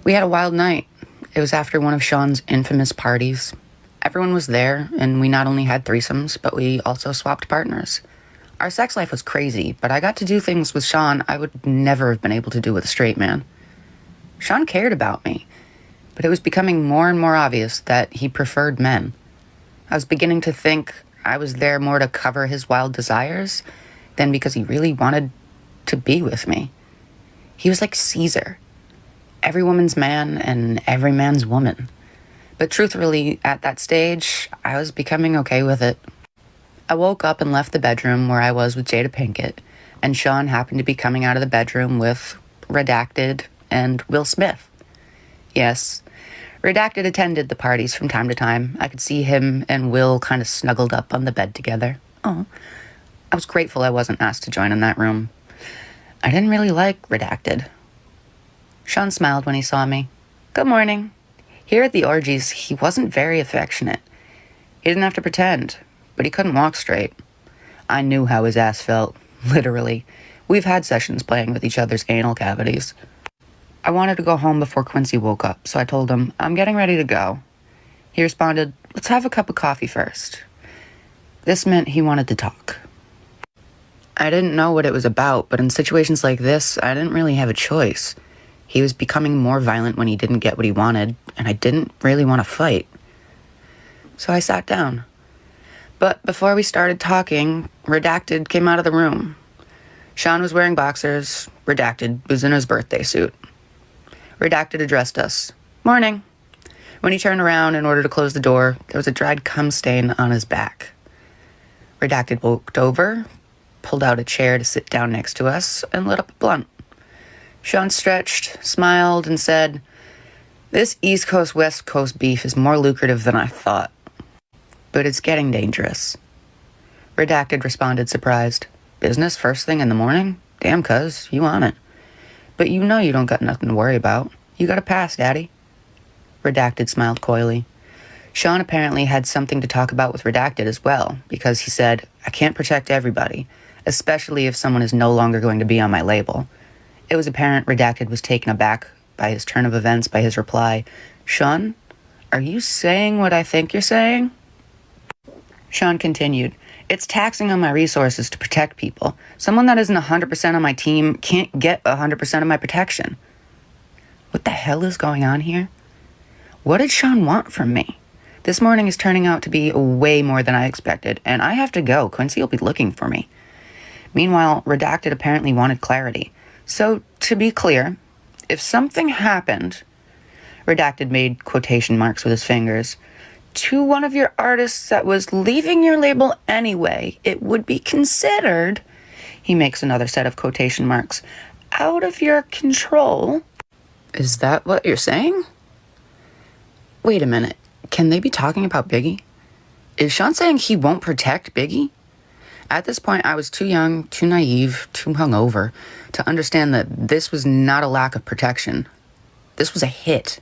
We had a wild night. It was after one of Sean's infamous parties. Everyone was there, and we not only had threesomes, but we also swapped partners. Our sex life was crazy, but I got to do things with Sean I would never have been able to do with a straight man. Sean cared about me, but it was becoming more and more obvious that he preferred men. I was beginning to think I was there more to cover his wild desires than because he really wanted to be with me. He was like Caesar, every woman's man and every man's woman. But truthfully, at that stage, I was becoming okay with it. I woke up and left the bedroom where I was with Jada Pinkett, and Sean happened to be coming out of the bedroom with Redacted and Will Smith. Yes, Redacted attended the parties from time to time. I could see him and Will kind of snuggled up on the bed together. Oh, I was grateful I wasn't asked to join in that room. I didn't really like Redacted. Sean smiled when he saw me. Good morning. Here at the orgies, he wasn't very affectionate. He didn't have to pretend, but he couldn't walk straight. I knew how his ass felt, literally. We've had sessions playing with each other's anal cavities. I wanted to go home before Quincy woke up, so I told him, I'm getting ready to go. He responded, let's have a cup of coffee first. This meant he wanted to talk. I didn't know what it was about, but in situations like this, I didn't really have a choice. He was becoming more violent when he didn't get what he wanted, and I didn't really want to fight. So I sat down. But before we started talking, Redacted came out of the room. Sean was wearing boxers. Redacted was in his birthday suit. Redacted addressed us. Morning. When he turned around in order to close the door, there was a dried cum stain on his back. Redacted walked over, pulled out a chair to sit down next to us, and lit up a blunt. Sean stretched, smiled, and said, this East Coast, West Coast beef is more lucrative than I thought. But it's getting dangerous. Redacted responded surprised. Business first thing in the morning? Damn, cuz, you on it. But you know you don't got nothing to worry about. You got a pass, Daddy. Redacted smiled coyly. Sean apparently had something to talk about with Redacted as well, because he said, I can't protect everybody, especially if someone is no longer going to be on my label. It was apparent Redacted was taken aback by his turn of events by his reply, Sean, are you saying what I think you're saying? Sean continued, it's taxing on my resources to protect people. Someone that isn't 100% on my team can't get 100% of my protection. What the hell is going on here? What did Sean want from me? This morning is turning out to be way more than I expected, and I have to go. Quincy will be looking for me. Meanwhile, Redacted apparently wanted clarity. So, to be clear, if something happened, Redacted made quotation marks with his fingers, to one of your artists that was leaving your label anyway, it would be considered, he makes another set of quotation marks, out of your control. Is that what you're saying? Wait a minute. Can they be talking about Biggie? Is Sean saying he won't protect Biggie? At this point, I was too young, too naive, too hungover to understand that this was not a lack of protection. This was a hit.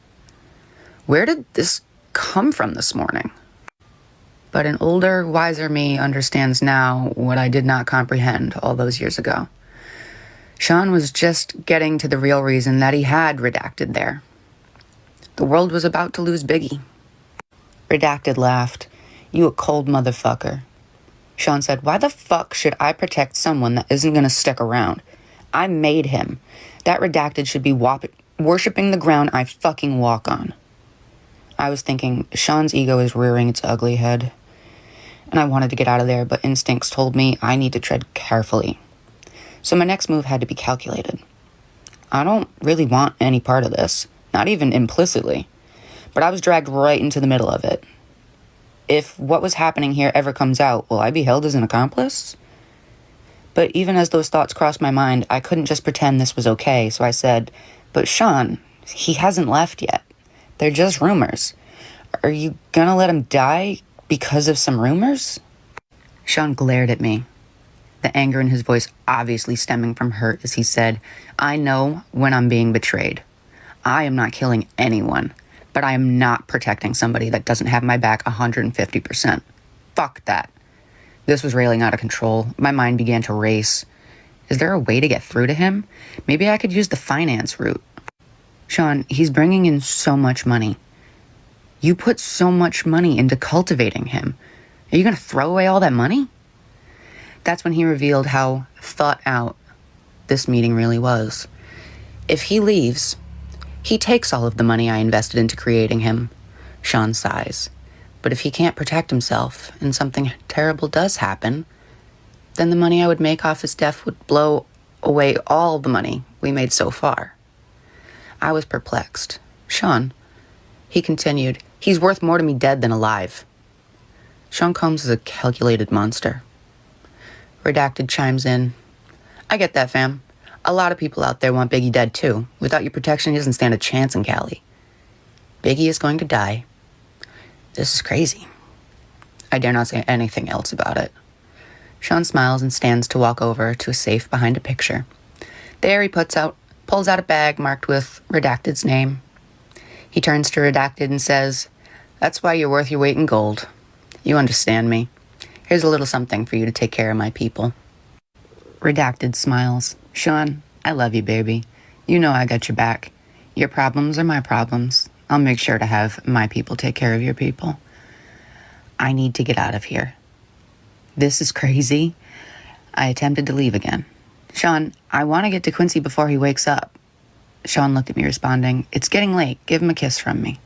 Where did this come from this morning? But an older, wiser me understands now what I did not comprehend all those years ago. Sean was just getting to the real reason that he had Redacted there. The world was about to lose Biggie. Redacted laughed. You a cold motherfucker. Sean said, why the fuck should I protect someone that isn't going to stick around? I made him. That Redacted should be worshipping the ground I fucking walk on. I was thinking, Sean's ego is rearing its ugly head. And I wanted to get out of there, but instincts told me I need to tread carefully. So my next move had to be calculated. I don't really want any part of this, not even implicitly. But I was dragged right into the middle of it. If what was happening here ever comes out, will I be held as an accomplice? But even as those thoughts crossed my mind, I couldn't just pretend this was okay, so I said, but Sean, he hasn't left yet. They're just rumors. Are you gonna let him die because of some rumors? Sean glared at me, the anger in his voice obviously stemming from hurt as he said, I know when I'm being betrayed. I am not killing anyone, but I am not protecting somebody that doesn't have my back 150%. Fuck that. This was railing out of control. My mind began to race. Is there a way to get through to him? Maybe I could use the finance route. Sean, he's bringing in so much money. You put so much money into cultivating him. Are you going to throw away all that money? That's when he revealed how thought out this meeting really was. If he leaves, he takes all of the money I invested into creating him. Sean sighs. But if he can't protect himself and something terrible does happen, then the money I would make off his death would blow away all the money we made so far. I was perplexed. Sean, he continued, he's worth more to me dead than alive. Sean Combs is a calculated monster. Redacted chimes in. I get that, fam. A lot of people out there want Biggie dead too. Without your protection, he doesn't stand a chance in Cali. Biggie is going to die. This is crazy. I dare not say anything else about it. Sean smiles and stands to walk over to a safe behind a picture. There he pulls out a bag marked with Redacted's name. He turns to Redacted and says, "That's why you're worth your weight in gold. You understand me. Here's a little something for you to take care of my people." Redacted smiles. "Sean, I love you, baby. You know I got your back. Your problems are my problems. I'll make sure to have my people take care of your people. I need to get out of here. This is crazy." I attempted to leave again. "Sean, I want to get to Quincy before he wakes up." Sean looked at me, responding, "It's getting late. Give him a kiss from me."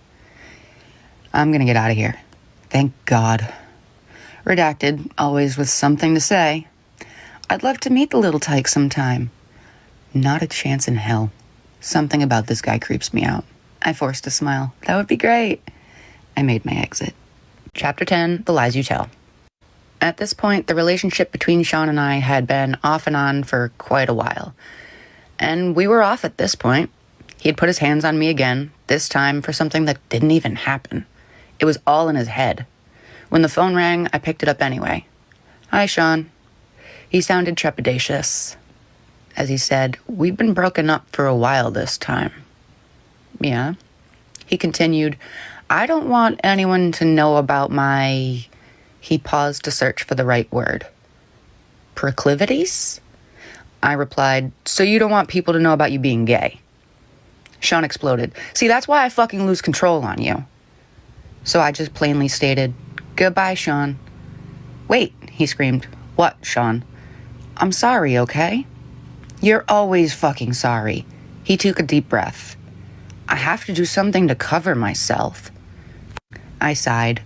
I'm going to get out of here. Thank God. Redacted, always with something to say. "I'd love to meet the little tyke sometime." Not a chance in hell. Something about this guy creeps me out. I forced a smile. That would be great. I made my exit. Chapter 10, The Lies You Tell. At this point, the relationship between Sean and I had been off and on for quite a while. And we were off at this point. He had put his hands on me again, this time for something that didn't even happen. It was all in his head. When the phone rang, I picked it up anyway. "Hi, Sean." He sounded trepidatious. As he said, "We've been broken up for a while this time." "Yeah." He continued, "I don't want anyone to know about my..." He paused to search for the right word. "Proclivities?" I replied, "So you don't want people to know about you being gay?" Sean exploded. "See, that's why I fucking lose control on you." So I just plainly stated, "Goodbye, Sean." "Wait," he screamed. "What, Sean?" "I'm sorry, okay?" "You're always fucking sorry." He took a deep breath. "I have to do something to cover myself." I sighed.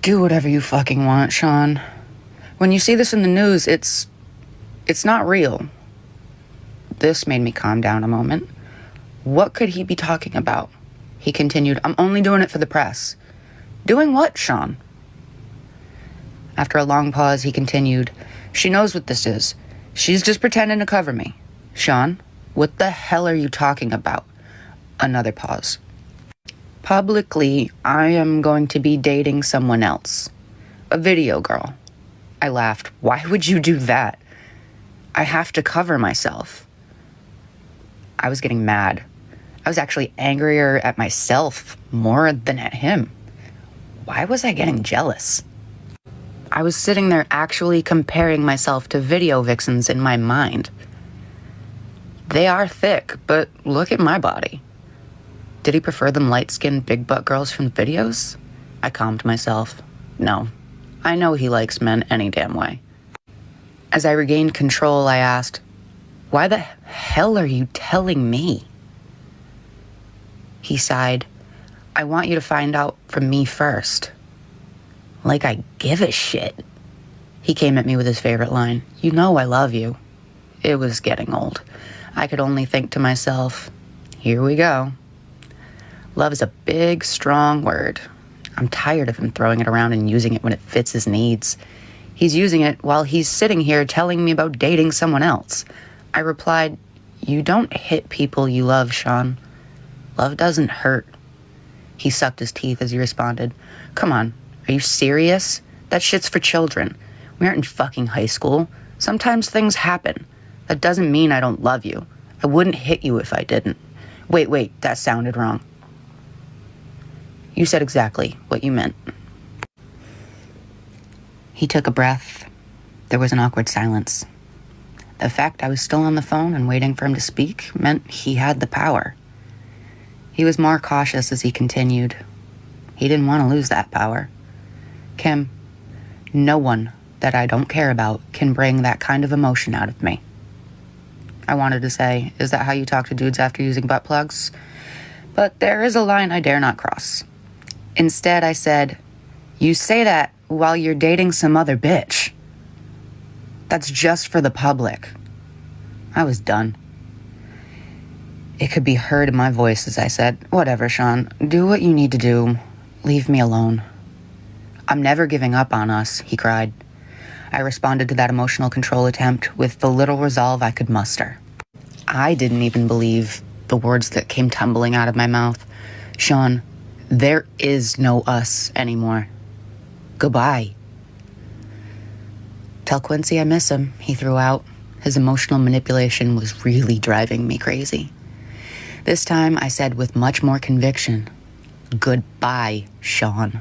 "Do whatever you fucking want, Sean. When you see this in the news, it's not real." This made me calm down a moment. What could he be talking about? He continued, "I'm only doing it for the press." "Doing what, Sean?" After a long pause, he continued, "She knows what this is. She's just pretending to cover me." "Sean, what the hell are you talking about?" Another pause. "Publicly, I am going to be dating someone else. A video girl." I laughed. "Why would you do that?" "I have to cover myself." I was getting mad. I was actually angrier at myself more than at him. Why was I getting jealous? I was sitting there actually comparing myself to video vixens in my mind. They are thick, but look at my body. Did he prefer them light-skinned, big-butt girls from videos? I calmed myself. No. I know he likes men any damn way. As I regained control, I asked, "Why the hell are you telling me?" He sighed. "I want you to find out from me first." Like I give a shit. He came at me with his favorite line. "You know I love you." It was getting old. I could only think to myself, here we go. Love is a big, strong word. I'm tired of him throwing it around and using it when it fits his needs. He's using it while he's sitting here telling me about dating someone else. I replied, "You don't hit people you love, Sean. Love doesn't hurt." He sucked his teeth as he responded, "Come on, are you serious? That shit's for children. We aren't in fucking high school. Sometimes things happen. That doesn't mean I don't love you. I wouldn't hit you if I didn't." Wait, that sounded wrong. "You said exactly what you meant." He took a breath. There was an awkward silence. The fact I was still on the phone and waiting for him to speak meant he had the power. He was more cautious as he continued. He didn't want to lose that power. Kim, no one that I don't care about can bring that kind of emotion out of me. I wanted to say, is that how you talk to dudes after using butt plugs? But there is a line I dare not cross. Instead, I said, you say that while you're dating some other bitch. That's just for the public. I was done. It could be heard in my voice as I said, whatever, Sean, do what you need to do. Leave me alone. I'm never giving up on us, he cried. I responded to that emotional control attempt with the little resolve I could muster. I didn't even believe the words that came tumbling out of my mouth. Sean, there is no us anymore. Goodbye. Tell Quincy I miss him, he threw out. His emotional manipulation was really driving me crazy. This time I said with much more conviction, goodbye, Sean.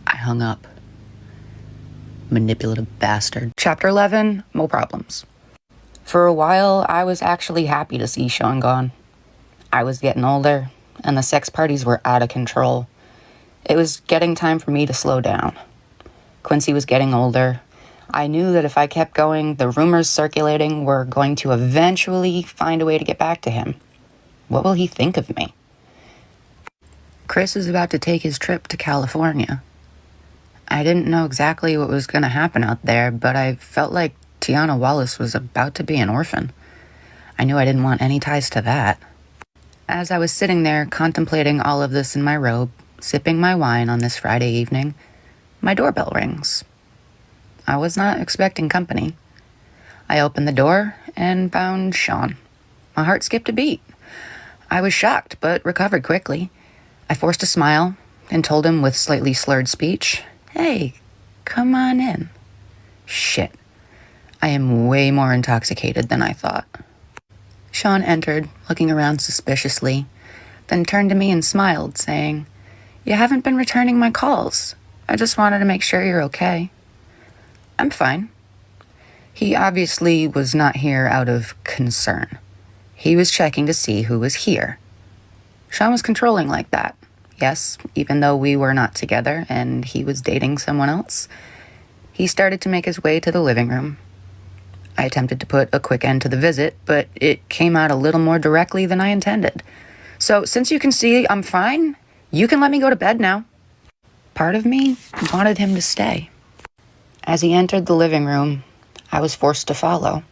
I hung up. Manipulative bastard. Chapter 11, More Problems. For a while, I was actually happy to see Sean gone. I was getting older, and the sex parties were out of control. It was getting time for me to slow down. Quincy was getting older. I knew that if I kept going, the rumors circulating were going to eventually find a way to get back to him. What will he think of me? Chris is about to take his trip to California. I didn't know exactly what was going to happen out there, but I felt like Tiana Wallace was about to be an orphan. I knew I didn't want any ties to that. As I was sitting there contemplating all of this in my robe, sipping my wine on this Friday evening, my doorbell rings. I was not expecting company. I opened the door and found Sean. My heart skipped a beat. I was shocked, but recovered quickly. I forced a smile and told him with slightly slurred speech, "Hey, come on in." Shit. I am way more intoxicated than I thought. Sean entered, looking around suspiciously, then turned to me and smiled, saying, "You haven't been returning my calls. I just wanted to make sure you're okay." "I'm fine." He obviously was not here out of concern. He was checking to see who was here. Sean was controlling like that. Yes, even though we were not together and he was dating someone else. He started to make his way to the living room. I attempted to put a quick end to the visit, but it came out a little more directly than I intended. "So, since you can see I'm fine, you can let me go to bed now." Part of me wanted him to stay. As he entered the living room, I was forced to follow.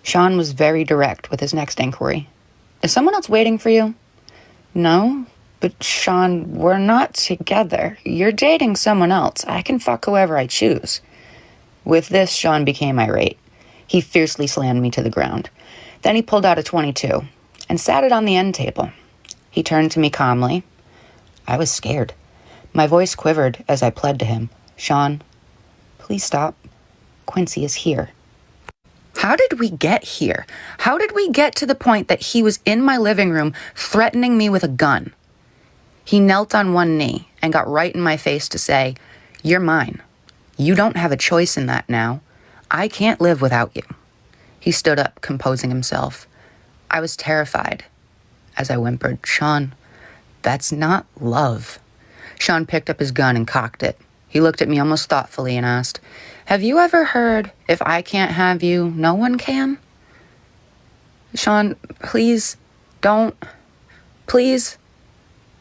Sean was very direct with his next inquiry. "Is someone else waiting for you?" "No, but Sean, we're not together. You're dating someone else. I can fuck whoever I choose." With this, Sean became irate. He fiercely slammed me to the ground. Then he pulled out a .22 and sat it on the end table. He turned to me calmly. I was scared. My voice quivered as I pled to him. "Sean, please stop. Quincy is here." How did we get here? How did we get to the point that he was in my living room threatening me with a gun? He knelt on one knee and got right in my face to say, "You're mine. You don't have a choice in that now. I can't live without you." He stood up, composing himself. I was terrified as I whimpered, "Sean, that's not love." Sean picked up his gun and cocked it. He looked at me almost thoughtfully and asked, "Have you ever heard, if I can't have you, no one can?" "Sean, please, don't. Please.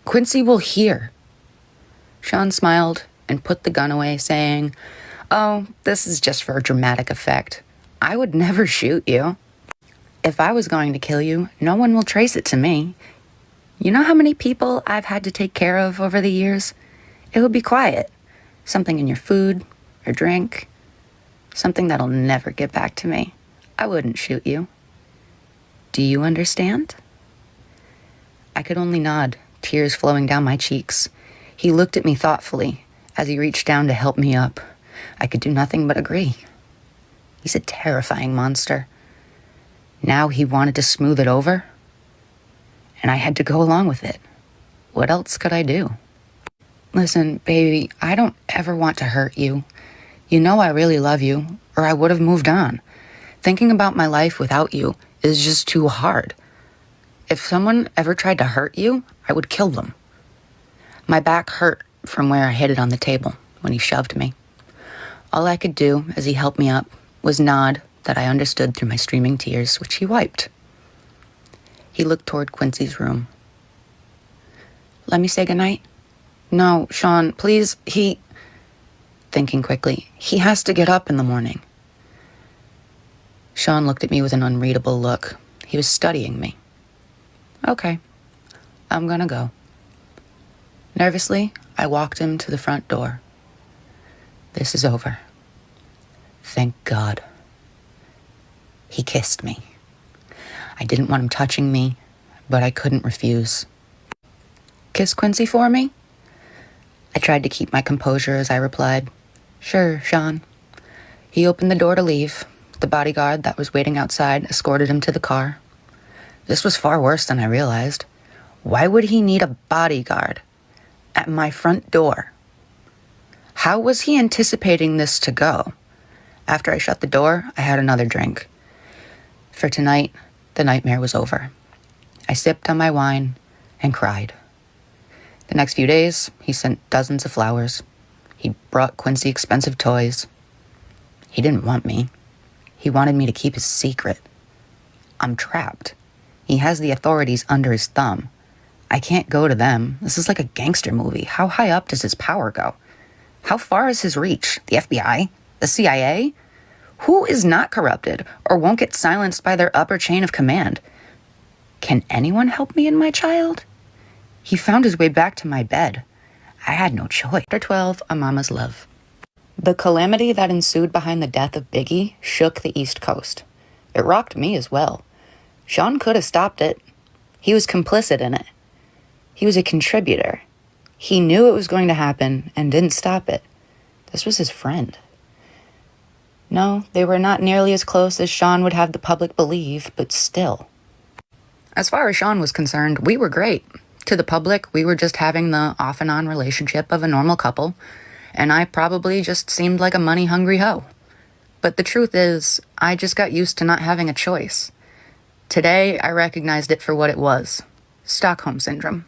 Quincy will hear." Sean smiled and put the gun away, saying, "Oh, this is just for dramatic effect. I would never shoot you. If I was going to kill you, no one will trace it to me. You know how many people I've had to take care of over the years? It would be quiet. Something in your food or drink. Something that'll never get back to me. I wouldn't shoot you. Do you understand?" I could only nod, tears flowing down my cheeks. He looked at me thoughtfully as he reached down to help me up. I could do nothing but agree. He's a terrifying monster. Now he wanted to smooth it over, and I had to go along with it. What else could I do? "Listen, baby, I don't ever want to hurt you. You know I really love you, or I would have moved on. Thinking about my life without you is just too hard. If someone ever tried to hurt you, I would kill them. My back hurt from where I hit it on the table when he shoved me. All I could do as he helped me up was nod that I understood through my streaming tears, which he wiped. He looked toward Quincy's room. Let me say goodnight? No, Sean, please, Thinking quickly, he has to get up in the morning. Sean looked at me with an unreadable look. He was studying me. Okay, I'm gonna go. Nervously, I walked him to the front door. This is over. Thank God. He kissed me. I didn't want him touching me, but I couldn't refuse. Kiss Quincy for me? I tried to keep my composure as I replied, Sure, Sean. He opened the door to leave. The bodyguard that was waiting outside escorted him to the car. This was far worse than I realized. Why would he need a bodyguard at my front door? How was he anticipating this to go? After I shut the door, I had another drink. For tonight, the nightmare was over. I sipped on my wine and cried. The next few days, he sent dozens of flowers. He brought Quincy expensive toys. He didn't want me. He wanted me to keep his secret. I'm trapped. He has the authorities under his thumb. I can't go to them. This is like a gangster movie. How high up does his power go? How far is his reach? The FBI? The CIA? Who is not corrupted or won't get silenced by their upper chain of command? Can anyone help me and my child? He found his way back to my bed. I had no choice. Chapter 12, A Mama's Love. The calamity that ensued behind the death of Biggie shook the East Coast. It rocked me as well. Sean could have stopped it. He was complicit in it. He was a contributor. He knew it was going to happen and didn't stop it. This was his friend. No, they were not nearly as close as Sean would have the public believe, but still. As far as Sean was concerned, we were great. To the public, we were just having the off-and-on relationship of a normal couple, and I probably just seemed like a money-hungry hoe. But the truth is, I just got used to not having a choice. Today, I recognized it for what it was. Stockholm Syndrome.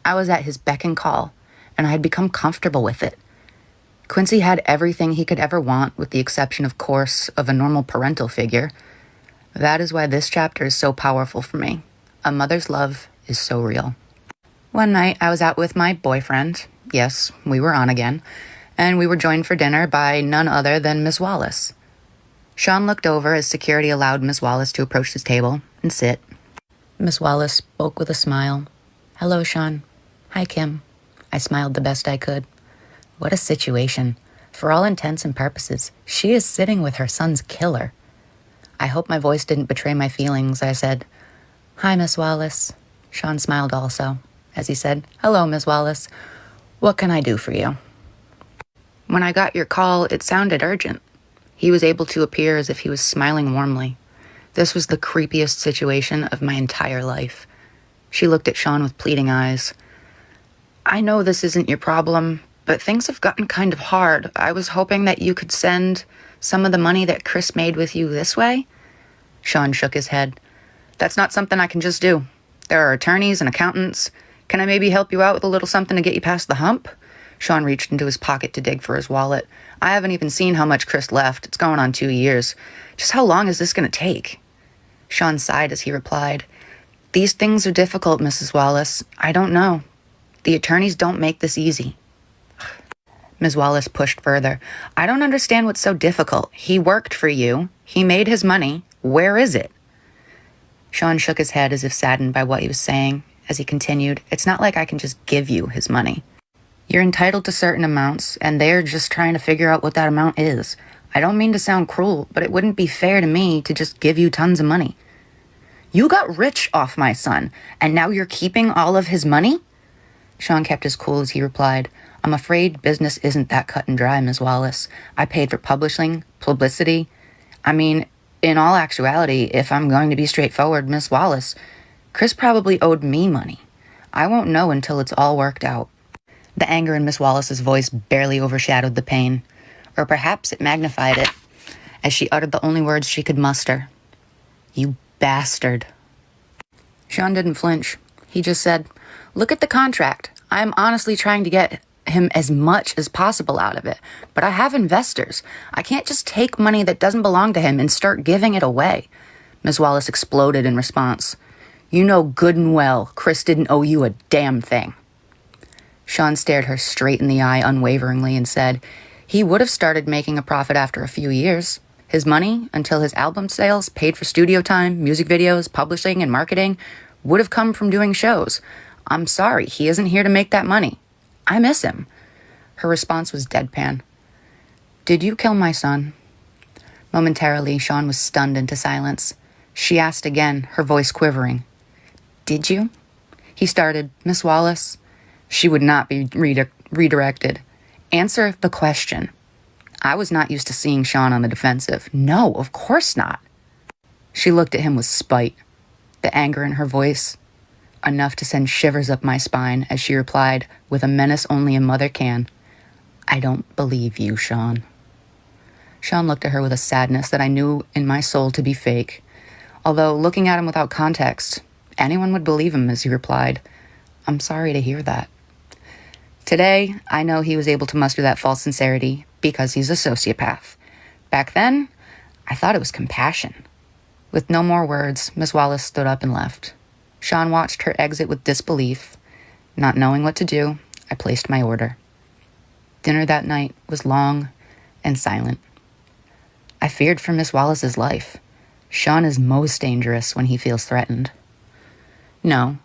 I was at his beck and call, and I had become comfortable with it. Quincy had everything he could ever want, with the exception, of course, of a normal parental figure. That is why this chapter is so powerful for me. A mother's love is so real. One night, I was out with my boyfriend. Yes, we were on again. And we were joined for dinner by none other than Miss Wallace. Sean looked over as security allowed Miss Wallace to approach his table and sit. Miss Wallace spoke with a smile. Hello, Sean. Hi, Kim. I smiled the best I could. What a situation. For all intents and purposes, she is sitting with her son's killer. I hope my voice didn't betray my feelings. I said, Hi, Miss Wallace. Sean smiled also, as he said, Hello, Miss Wallace. What can I do for you? When I got your call, it sounded urgent. He was able to appear as if he was smiling warmly. This was the creepiest situation of my entire life. She looked at Sean with pleading eyes. I know this isn't your problem, but things have gotten kind of hard. I was hoping that you could send some of the money that Chris made with you this way. Sean shook his head. That's not something I can just do. There are attorneys and accountants. Can I maybe help you out with a little something to get you past the hump? Sean reached into his pocket to dig for his wallet. I haven't even seen how much Chris left. It's going on 2 years. Just how long is this going to take? Sean sighed as he replied, These things are difficult, Mrs. Wallace. I don't know. The attorneys don't make this easy. Ms. Wallace pushed further. I don't understand what's so difficult. He worked for you. He made his money. Where is it? Sean shook his head as if saddened by what he was saying. As he continued, It's not like I can just give you his money. You're entitled to certain amounts, and they're just trying to figure out what that amount is. I don't mean to sound cruel, but it wouldn't be fair to me to just give you tons of money. You got rich off my son, and now you're keeping all of his money? Sean kept his cool as he replied, I'm afraid business isn't that cut and dry, Ms. Wallace. I paid for publishing, publicity. I mean, in all actuality, if I'm going to be straightforward, Miss Wallace, Chris probably owed me money. I won't know until it's all worked out. The anger in Miss Wallace's voice barely overshadowed the pain. Or perhaps it magnified it, as she uttered the only words she could muster. "You bastard." Sean didn't flinch. He just said, "Look at the contract. I am honestly trying to get him as much as possible out of it, but I have investors. I can't just take money that doesn't belong to him and start giving it away." Miss Wallace exploded in response. "You know good and well Chris didn't owe you a damn thing." Sean stared her straight in the eye unwaveringly and said, "He would have started making a profit after a few years. His money, until his album sales paid for studio time, music videos, publishing, and marketing, would have come from doing shows. I'm sorry, he isn't here to make that money. I miss him." Her response was deadpan. "Did you kill my son?" Momentarily, Sean was stunned into silence. She asked again, her voice quivering. "Did you?" He started, "Miss Wallace." She would not be redirected. "Answer the question." I was not used to seeing Sean on the defensive. "No, of course not." She looked at him with spite, the anger in her voice enough to send shivers up my spine as she replied, with a menace only a mother can, "I don't believe you, Sean." Sean looked at her with a sadness that I knew in my soul to be fake. Although, looking at him without context, anyone would believe him as he replied, "I'm sorry to hear that." Today, I know he was able to muster that false sincerity because he's a sociopath. Back then, I thought it was compassion. With no more words, Miss Wallace stood up and left. Sean watched her exit with disbelief. Not knowing what to do, I placed my order. Dinner that night was long and silent. I feared for Miss Wallace's life. Sean is most dangerous when he feels threatened. No,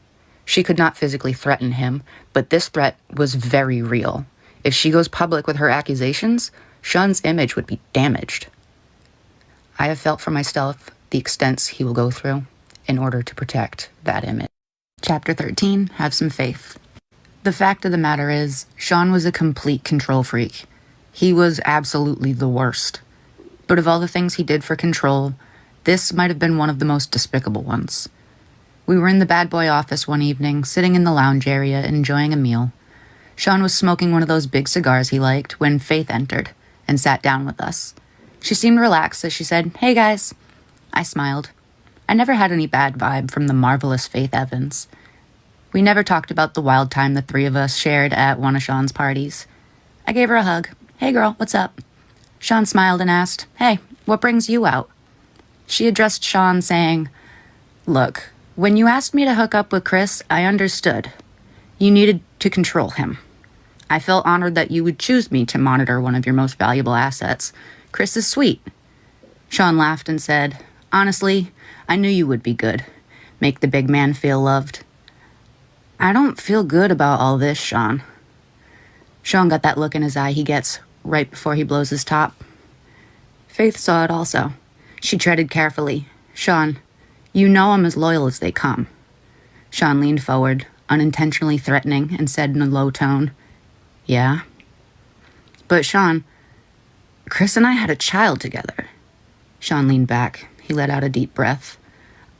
she could not physically threaten him, but this threat was very real. If she goes public with her accusations, Sean's image would be damaged. I have felt for myself the extents he will go through in order to protect that image. Chapter 13, Have Some Faith. The fact of the matter is, Sean was a complete control freak. He was absolutely the worst. But of all the things he did for control, this might have been one of the most despicable ones. We were in the bad boy office one evening, sitting in the lounge area, enjoying a meal. Sean was smoking one of those big cigars he liked when Faith entered and sat down with us. She seemed relaxed as she said, "Hey guys." I smiled. I never had any bad vibe from the marvelous Faith Evans. We never talked about the wild time the three of us shared at one of Sean's parties. I gave her a hug. "Hey girl, what's up?" Sean smiled and asked, "Hey, what brings you out?" She addressed Sean saying, "Look, when you asked me to hook up with Chris, I understood. You needed to control him. I felt honored that you would choose me to monitor one of your most valuable assets. Chris is sweet." Sean laughed and said, "Honestly, I knew you would be good. Make the big man feel loved." "I don't feel good about all this, Sean." Sean got that look in his eye he gets right before he blows his top. Faith saw it also. She treaded carefully. "Sean, you know I'm as loyal as they come." Sean leaned forward, unintentionally threatening, and said in a low tone, "Yeah?" "But Sean, Chris and I had a child together." Sean leaned back. He let out a deep breath.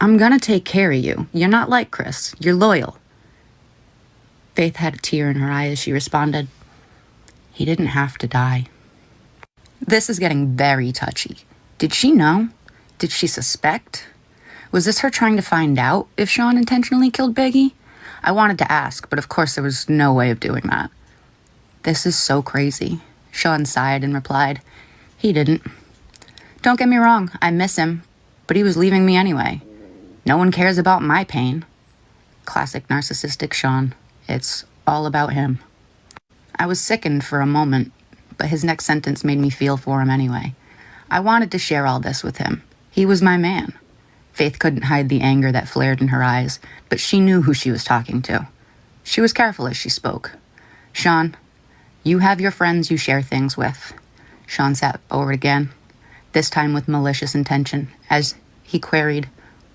"I'm gonna take care of you. You're not like Chris. You're loyal." Faith had a tear in her eye as she responded, "He didn't have to die." This is getting very touchy. Did she know? Did she suspect? Was this her trying to find out if Sean intentionally killed Biggie? I wanted to ask, but of course there was no way of doing that. "This is so crazy." Sean sighed and replied, "He didn't. Don't get me wrong, I miss him, but he was leaving me anyway. No one cares about my pain." Classic narcissistic Sean. It's all about him. I was sickened for a moment, but his next sentence made me feel for him anyway. I wanted to share all this with him. He was my man. Faith couldn't hide the anger that flared in her eyes, but she knew who she was talking to. She was careful as she spoke. "Sean, you have your friends you share things with." Sean sat forward again, this time with malicious intention, as he queried,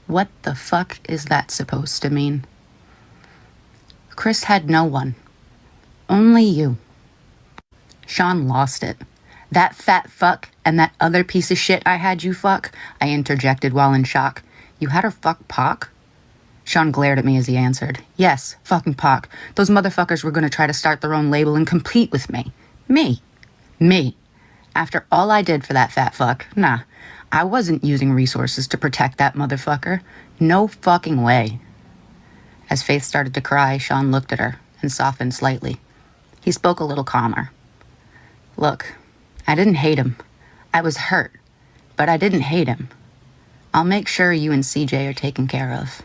"What the fuck is that supposed to mean?" "Chris had no one. Only you." Sean lost it. "That fat fuck and that other piece of shit I had you fuck," I interjected while in shock. "You had her fuck Pac?" Sean glared at me as he answered, "Yes, fucking Pac. Those motherfuckers were gonna try to start their own label and compete with me. Me. After all I did for that fat fuck, nah, I wasn't using resources to protect that motherfucker. No fucking way. As Faith started to cry, Sean looked at her and softened slightly. He spoke a little calmer. Look, I didn't hate him. I was hurt, but I didn't hate him. I'll make sure you and CJ are taken care of.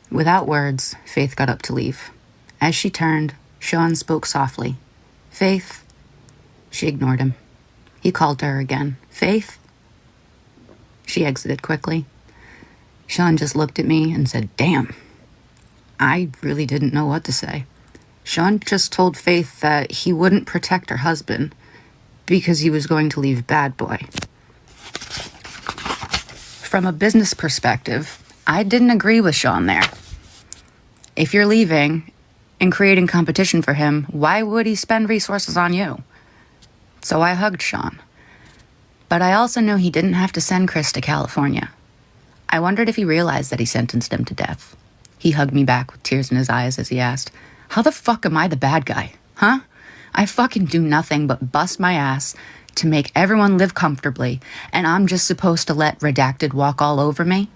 Without words, Faith got up to leave. As she turned, Sean spoke softly. Faith. She ignored him. He called to her again. Faith. She exited quickly. Sean just looked at me and said, damn. I really didn't know what to say. Sean just told Faith that he wouldn't protect her husband because he was going to leave Bad Boy. From a business perspective, I didn't agree with Sean there. If you're leaving and creating competition for him, why would he spend resources on you? So I hugged Sean. But I also knew he didn't have to send Chris to California. I wondered if he realized that he sentenced him to death. He hugged me back with tears in his eyes as he asked, how the fuck am I the bad guy, huh? I fucking do nothing but bust my ass to make everyone live comfortably, and I'm just supposed to let Redacted walk all over me?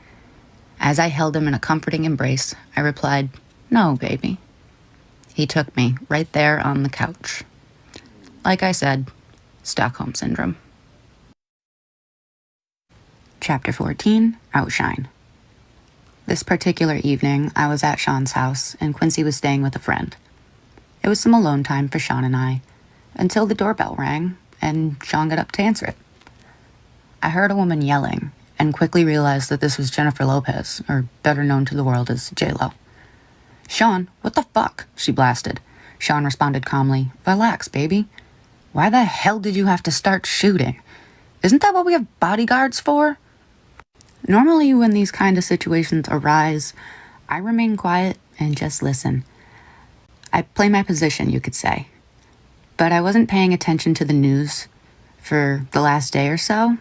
As I held him in a comforting embrace, I replied, no, baby. He took me right there on the couch. Like I said, Stockholm Syndrome. Chapter 14, Outshine. This particular evening, I was at Sean's house, and Quincy was staying with a friend. It was some alone time for Sean and I, until the doorbell rang, and Sean got up to answer it. I heard a woman yelling, and quickly realized that this was Jennifer Lopez, or better known to the world as J-Lo. Sean, what the fuck? She blasted. Sean responded calmly, relax, baby. Why the hell did you have to start shooting? Isn't that what we have bodyguards for? Normally, when these kind of situations arise, I remain quiet and just listen. I play my position, you could say. But I wasn't paying attention to the news for the last day or so,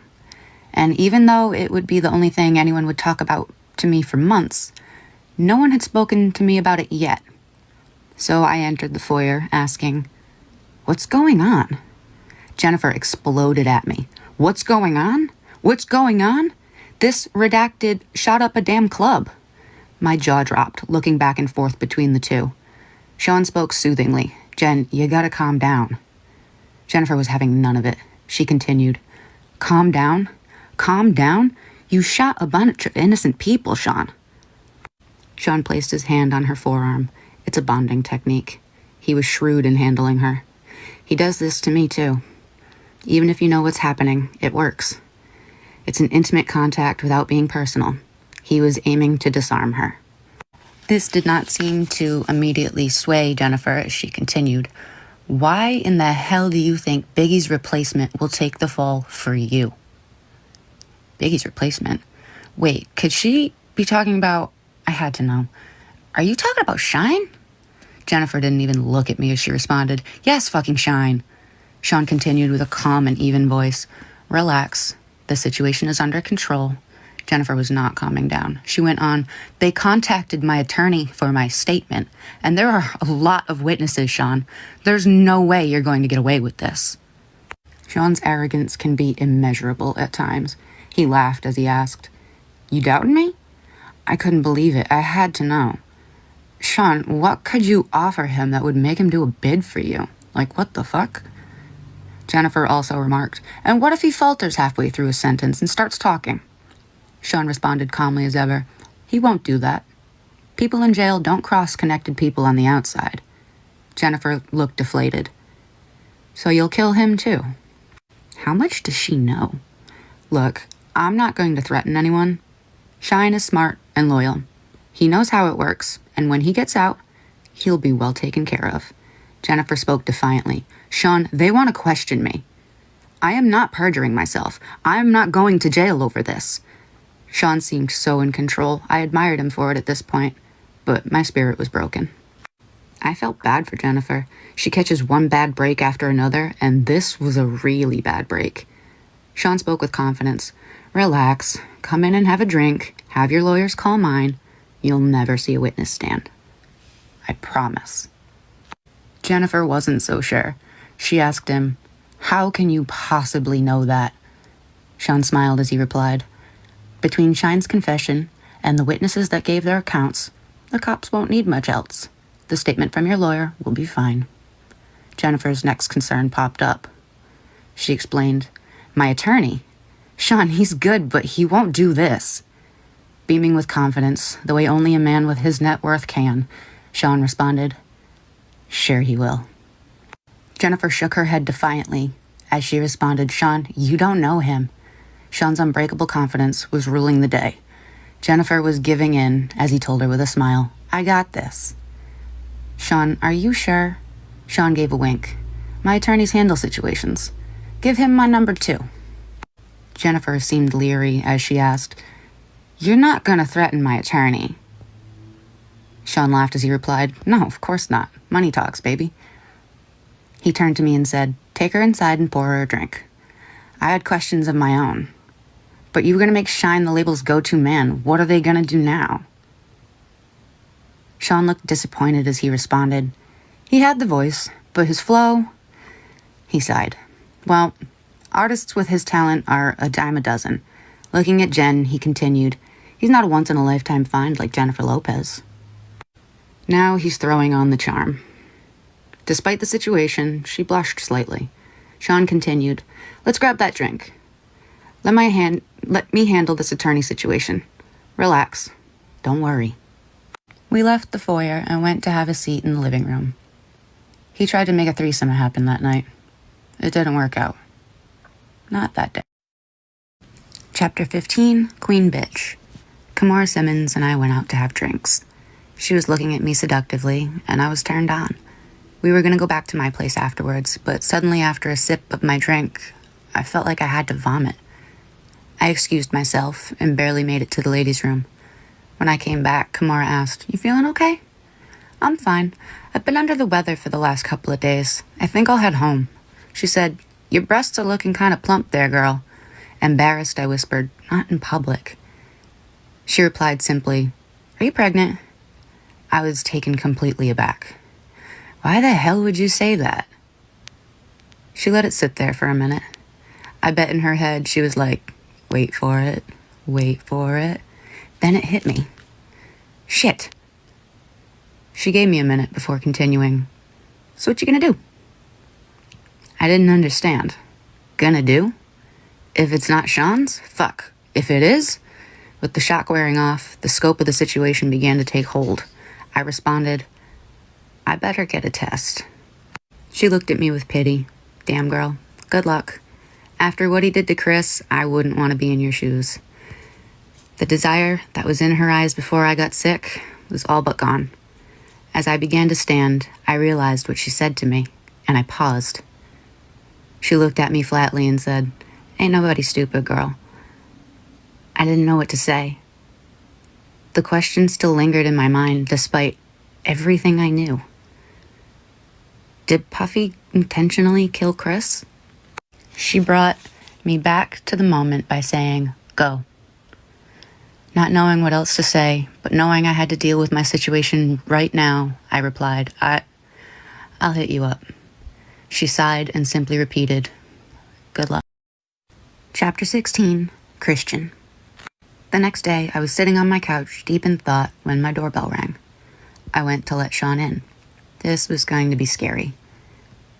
and even though it would be the only thing anyone would talk about to me for months, no one had spoken to me about it yet. So I entered the foyer, asking, what's going on? Jennifer exploded at me. What's going on? What's going on? This Redacted shot up a damn club. My jaw dropped, looking back and forth between the two. Sean spoke soothingly. Jen, you gotta calm down. Jennifer was having none of it. She continued, calm down? Calm down? You shot a bunch of innocent people, Sean. Sean placed his hand on her forearm. It's a bonding technique. He was shrewd in handling her. He does this to me, too. Even if you know what's happening, it works. It's an intimate contact without being personal. He was aiming to disarm her. This did not seem to immediately sway Jennifer as she continued. Why in the hell do you think Biggie's replacement will take the fall for you? Biggie's replacement? Wait, could she be talking about... I had to know. Are you talking about Shine? Jennifer didn't even look at me as she responded, yes, fucking Shine. Sean continued with a calm and even voice. Relax. The situation is under control. Jennifer was not calming down. She went on, they contacted my attorney for my statement, and there are a lot of witnesses, Sean. There's no way you're going to get away with this. Sean's arrogance can be immeasurable at times. He laughed as he asked, you doubted me? I couldn't believe it. I had to know. Sean, what could you offer him that would make him do a bid for you? Like, what the fuck? Jennifer also remarked, and what if he falters halfway through a sentence and starts talking? Sean responded calmly as ever, he won't do that. People in jail don't cross connected people on the outside. Jennifer looked deflated. So you'll kill him too? How much does she know? Look, I'm not going to threaten anyone. Shine is smart and loyal. He knows how it works, and when he gets out, he'll be well taken care of. Jennifer spoke defiantly. Sean, they want to question me. I am not perjuring myself. I am not going to jail over this. Sean seemed so in control. I admired him for it at this point, but my spirit was broken. I felt bad for Jennifer. She catches one bad break after another, and this was a really bad break. Sean spoke with confidence. Relax. Come in and have a drink. Have your lawyers call mine. You'll never see a witness stand. I promise. Jennifer wasn't so sure. She asked him, How can you possibly know that? Sean smiled as he replied. Between Shine's confession and the witnesses that gave their accounts, the cops won't need much else. The statement from your lawyer will be fine. Jennifer's next concern popped up. She explained, My attorney? Sean, he's good, but he won't do this. Beaming with confidence, the way only a man with his net worth can, Sean responded, Sure he will. Jennifer shook her head defiantly as she responded, Sean, you don't know him. Sean's unbreakable confidence was ruling the day. Jennifer was giving in as he told her with a smile, I got this. Sean, are you sure? Sean gave a wink. My attorneys handle situations. Give him my number too. Jennifer seemed leery as she asked, You're not gonna threaten my attorney? Sean laughed as he replied, No, of course not. Money talks, baby. He turned to me and said, Take her inside and pour her a drink. I had questions of my own. But you were gonna make Shine the label's go-to man. What are they gonna do now? Sean looked disappointed as he responded. He had the voice, but his flow... He sighed. Well, artists with his talent are a dime a dozen. Looking at Jen, he continued, He's not a once-in-a-lifetime find like Jennifer Lopez. Now he's throwing on the charm. Despite the situation, she blushed slightly. Sean continued, Let's grab that drink. Let me handle this attorney situation. Relax. Don't worry. We left the foyer and went to have a seat in the living room. He tried to make a threesome happen that night. It didn't work out. Not that day. Chapter 15, Queen Bitch. Kimora Simmons and I went out to have drinks. She was looking at me seductively, and I was turned on. We were going to go back to my place afterwards, but suddenly after a sip of my drink, I felt like I had to vomit. I excused myself and barely made it to the ladies' room. When I came back, Kimora asked, You feeling okay? I'm fine. I've been under the weather for the last couple of days. I think I'll head home. She said, Your breasts are looking kind of plump there, girl. Embarrassed, I whispered, Not in public. She replied simply, Are you pregnant? I was taken completely aback. Why the hell would you say that? She let it sit there for a minute. I bet in her head she was like, Wait for it, wait for it. Then it hit me. Shit. She gave me a minute before continuing. So what you gonna do? I didn't understand. Gonna do? If it's not Sean's, fuck. If it is? With the shock wearing off, the scope of the situation began to take hold. I responded, I better get a test. She looked at me with pity. Damn, girl. Good luck. After what he did to Chris, I wouldn't want to be in your shoes. The desire that was in her eyes before I got sick was all but gone. As I began to stand, I realized what she said to me, and I paused. She looked at me flatly and said, Ain't nobody stupid, girl. I didn't know what to say. The question still lingered in my mind despite everything I knew. Did Puffy intentionally kill Chris? She brought me back to the moment by saying, Go. Not knowing what else to say, but knowing I had to deal with my situation right now, I replied, I'll hit you up. She sighed and simply repeated, Good luck. Chapter 16, Christian. The next day, I was sitting on my couch, deep in thought, when my doorbell rang. I went to let Sean in. This was going to be scary.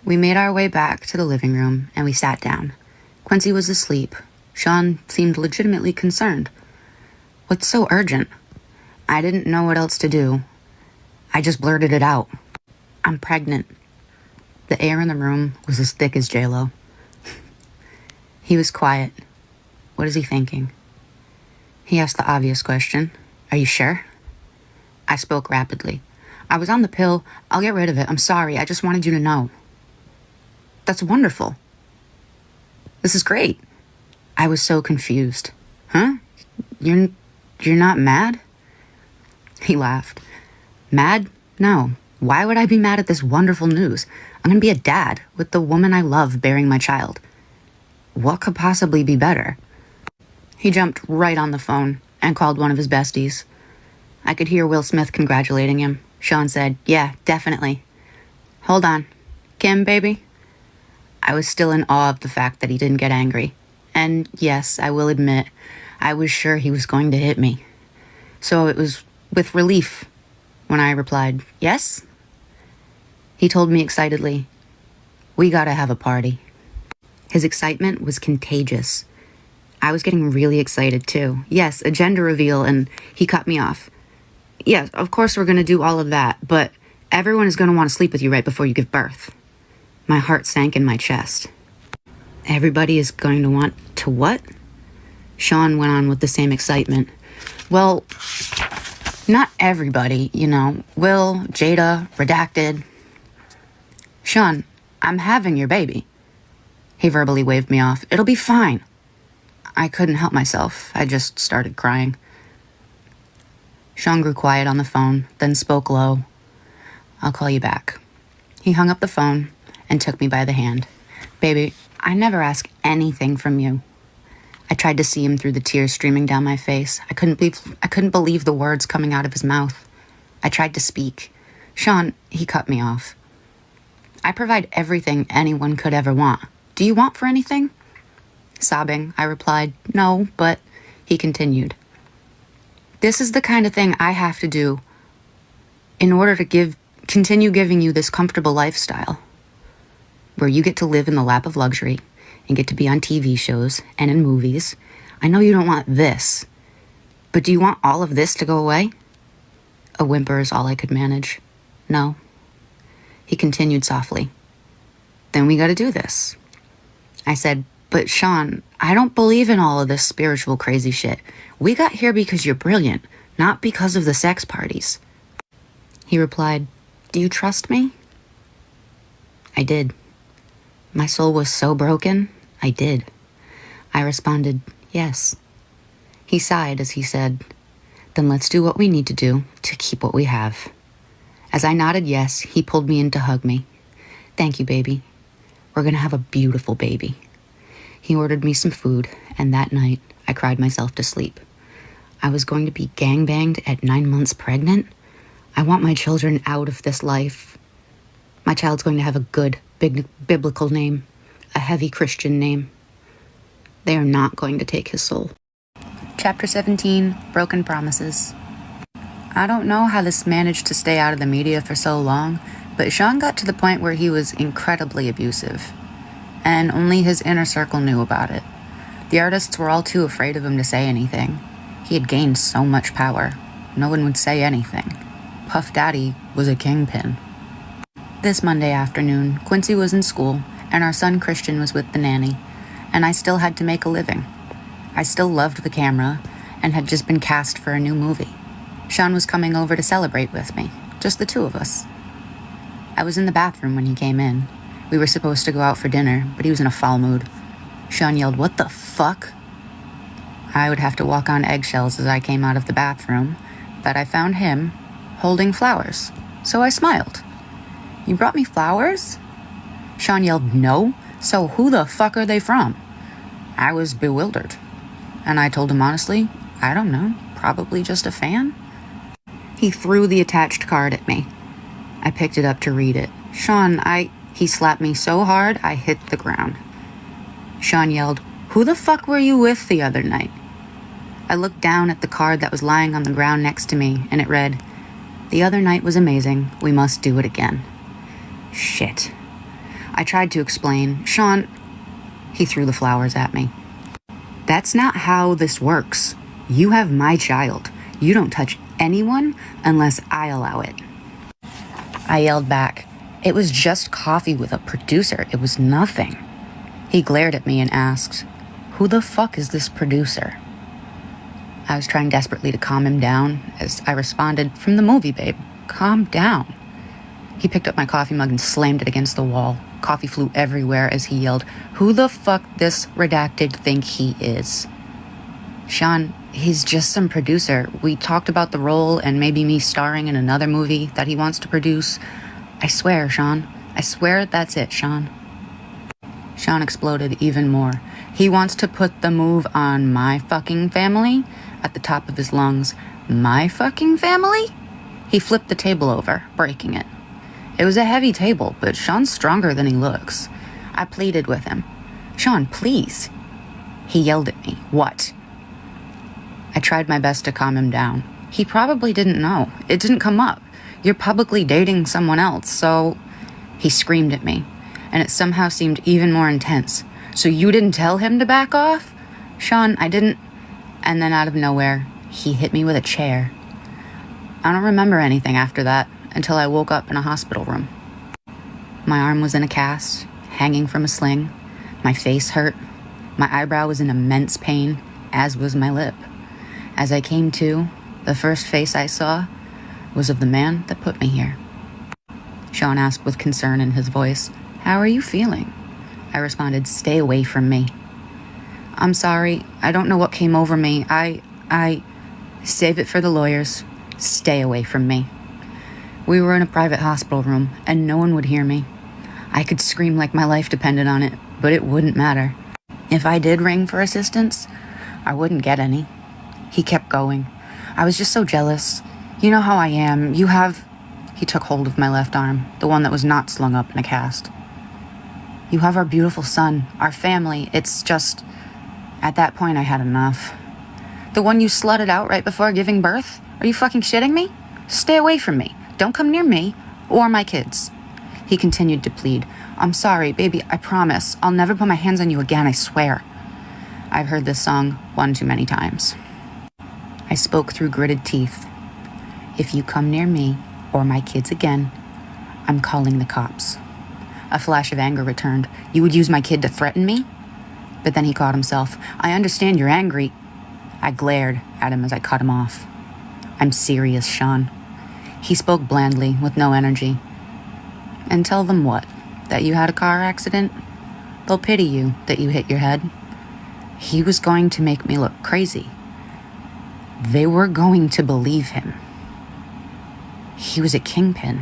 We made our way back to the living room, and we sat down. Quincy was asleep. Sean seemed legitimately concerned. What's so urgent? I didn't know what else to do. I just blurted it out. I'm pregnant. The air in the room was as thick as J-Lo. He was quiet. What is he thinking? He asked the obvious question. Are you sure? I spoke rapidly. I was on the pill. I'll get rid of it. I'm sorry. I just wanted you to know. That's wonderful. This is great. I was so confused. Huh? You're not mad? He laughed. Mad? No. Why would I be mad at this wonderful news? I'm going to be a dad with the woman I love bearing my child. What could possibly be better? He jumped right on the phone and called one of his besties. I could hear Will Smith congratulating him. Sean said, Yeah, definitely. Hold on. Kim, baby? I was still in awe of the fact that he didn't get angry. And yes, I will admit, I was sure he was going to hit me. So it was with relief when I replied, yes? He told me excitedly, we gotta have a party. His excitement was contagious. I was getting really excited too. Yes, a gender reveal, and he cut me off. Yes, of course we're gonna do all of that, but everyone is gonna want to sleep with you right before you give birth. My heart sank in my chest. Everybody is going to want to what? Sean went on with the same excitement. Well, not everybody, you know. Will, Jada, Redacted. Sean, I'm having your baby. He verbally waved me off. It'll be fine. I couldn't help myself. I just started crying. Sean grew quiet on the phone, then spoke low. I'll call you back. He hung up the phone and took me by the hand. Baby, I never ask anything from you. I tried to see him through the tears streaming down my face. I couldn't believe the words coming out of his mouth. I tried to speak. Sean, he cut me off. I provide everything anyone could ever want. Do you want for anything? Sobbing, I replied, no, but he continued. This is the kind of thing I have to do in order to continue giving you this comfortable lifestyle where you get to live in the lap of luxury and get to be on TV shows and in movies. I know you don't want this, but do you want all of this to go away? A whimper is all I could manage. No. He continued softly. Then we gotta do this. I said, but Sean, I don't believe in all of this spiritual crazy shit. We got here because you're brilliant, not because of the sex parties. He replied, do you trust me? I did. My soul was so broken, I did. I responded, yes. He sighed as he said, then let's do what we need to do to keep what we have. As I nodded yes, he pulled me in to hug me. Thank you, baby. We're gonna have a beautiful baby. He ordered me some food, and that night, I cried myself to sleep. I was going to be gangbanged at 9 months pregnant. I want my children out of this life. My child's going to have a good, big biblical name, a heavy Christian name. They are not going to take his soul. Chapter 17, Broken Promises. I don't know how this managed to stay out of the media for so long, but Sean got to the point where he was incredibly abusive, and only his inner circle knew about it. The artists were all too afraid of him to say anything. He had gained so much power. No one would say anything. Puff Daddy was a kingpin. This Monday afternoon, Quincy was in school, and our son Christian was with the nanny, and I still had to make a living. I still loved the camera, and had just been cast for a new movie. Sean was coming over to celebrate with me, just the two of us. I was in the bathroom when he came in. We were supposed to go out for dinner, but he was in a foul mood. Sean yelled, "What the fuck?" I would have to walk on eggshells as I came out of the bathroom, but I found him holding flowers, so I smiled. "You brought me flowers?" Sean yelled, "No, so who the fuck are they from?" I was bewildered, and I told him honestly, I don't know, probably just a fan. He threw the attached card at me. I picked it up to read it. He slapped me so hard I hit the ground. Sean yelled, "Who the fuck were you with the other night?" I looked down at the card that was lying on the ground next to me, and it read, "The other night was amazing. We must do it again." Shit. I tried to explain. Sean, he threw the flowers at me. "That's not how this works. You have my child. You don't touch anyone unless I allow it." I yelled back, "It was just coffee with a producer. It was nothing." He glared at me and asked, "Who the fuck is this producer?" I was trying desperately to calm him down as I responded, "From the movie, babe. Calm down." He picked up my coffee mug and slammed it against the wall. Coffee flew everywhere as he yelled, "Who the fuck this redacted think he is?" "Sean, he's just some producer. We talked about the role and maybe me starring in another movie that he wants to produce. I swear, Sean. I swear that's it, Sean." Sean exploded even more. "He wants to put the move on my fucking family?" At the top of his lungs. "My fucking family?" He flipped the table over, breaking it. It was a heavy table, but Sean's stronger than he looks. I pleaded with him. Sean, please. He yelled at me. What? I tried my best to calm him down. He probably didn't know. It didn't come up. You're publicly dating someone else, so... He screamed at me, and it somehow seemed even more intense. So you didn't tell him to back off? Sean, I didn't... And then out of nowhere, he hit me with a chair. I don't remember anything after that until I woke up in a hospital room. My arm was in a cast, hanging from a sling. My face hurt. My eyebrow was in immense pain, as was my lip. As I came to, the first face I saw was of the man that put me here. Sean asked with concern in his voice, "How are you feeling?" I responded, "Stay away from me." "I'm sorry. I don't know what came over me. I... Save it for the lawyers. Stay away from me." We were in a private hospital room, and no one would hear me. I could scream like my life depended on it, but it wouldn't matter. If I did ring for assistance, I wouldn't get any. He kept going. I was just so jealous. You know how I am. You have... He took hold of my left arm, the one that was not slung up in a cast. "You have our beautiful son, our family. It's just..." At that point, I had enough. "The one you slutted out right before giving birth? Are you fucking shitting me? Stay away from me. Don't come near me or my kids." He continued to plead. "I'm sorry, baby, I promise. I'll never put my hands on you again, I swear." I've heard this song one too many times. I spoke through gritted teeth. "If you come near me or my kids again, I'm calling the cops." A flash of anger returned. "You would use my kid to threaten me?" But then he caught himself. "I understand you're angry." I glared at him as I cut him off. "I'm serious, Sean." He spoke blandly, with no energy. "And tell them what? That you had a car accident? They'll pity you that you hit your head." He was going to make me look crazy. They were going to believe him. He was a kingpin.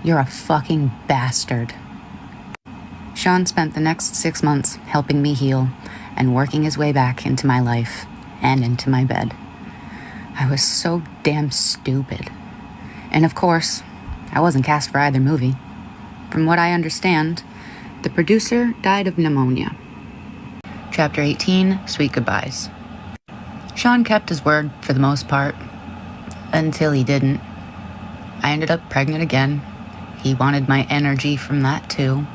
"You're a fucking bastard." Sean spent the next 6 months helping me heal and working his way back into my life and into my bed. I was so damn stupid. And of course, I wasn't cast for either movie. From what I understand, the producer died of pneumonia. Chapter 18, Sweet Goodbyes. Sean kept his word for the most part. Until he didn't. I ended up pregnant again. He wanted my energy from that too.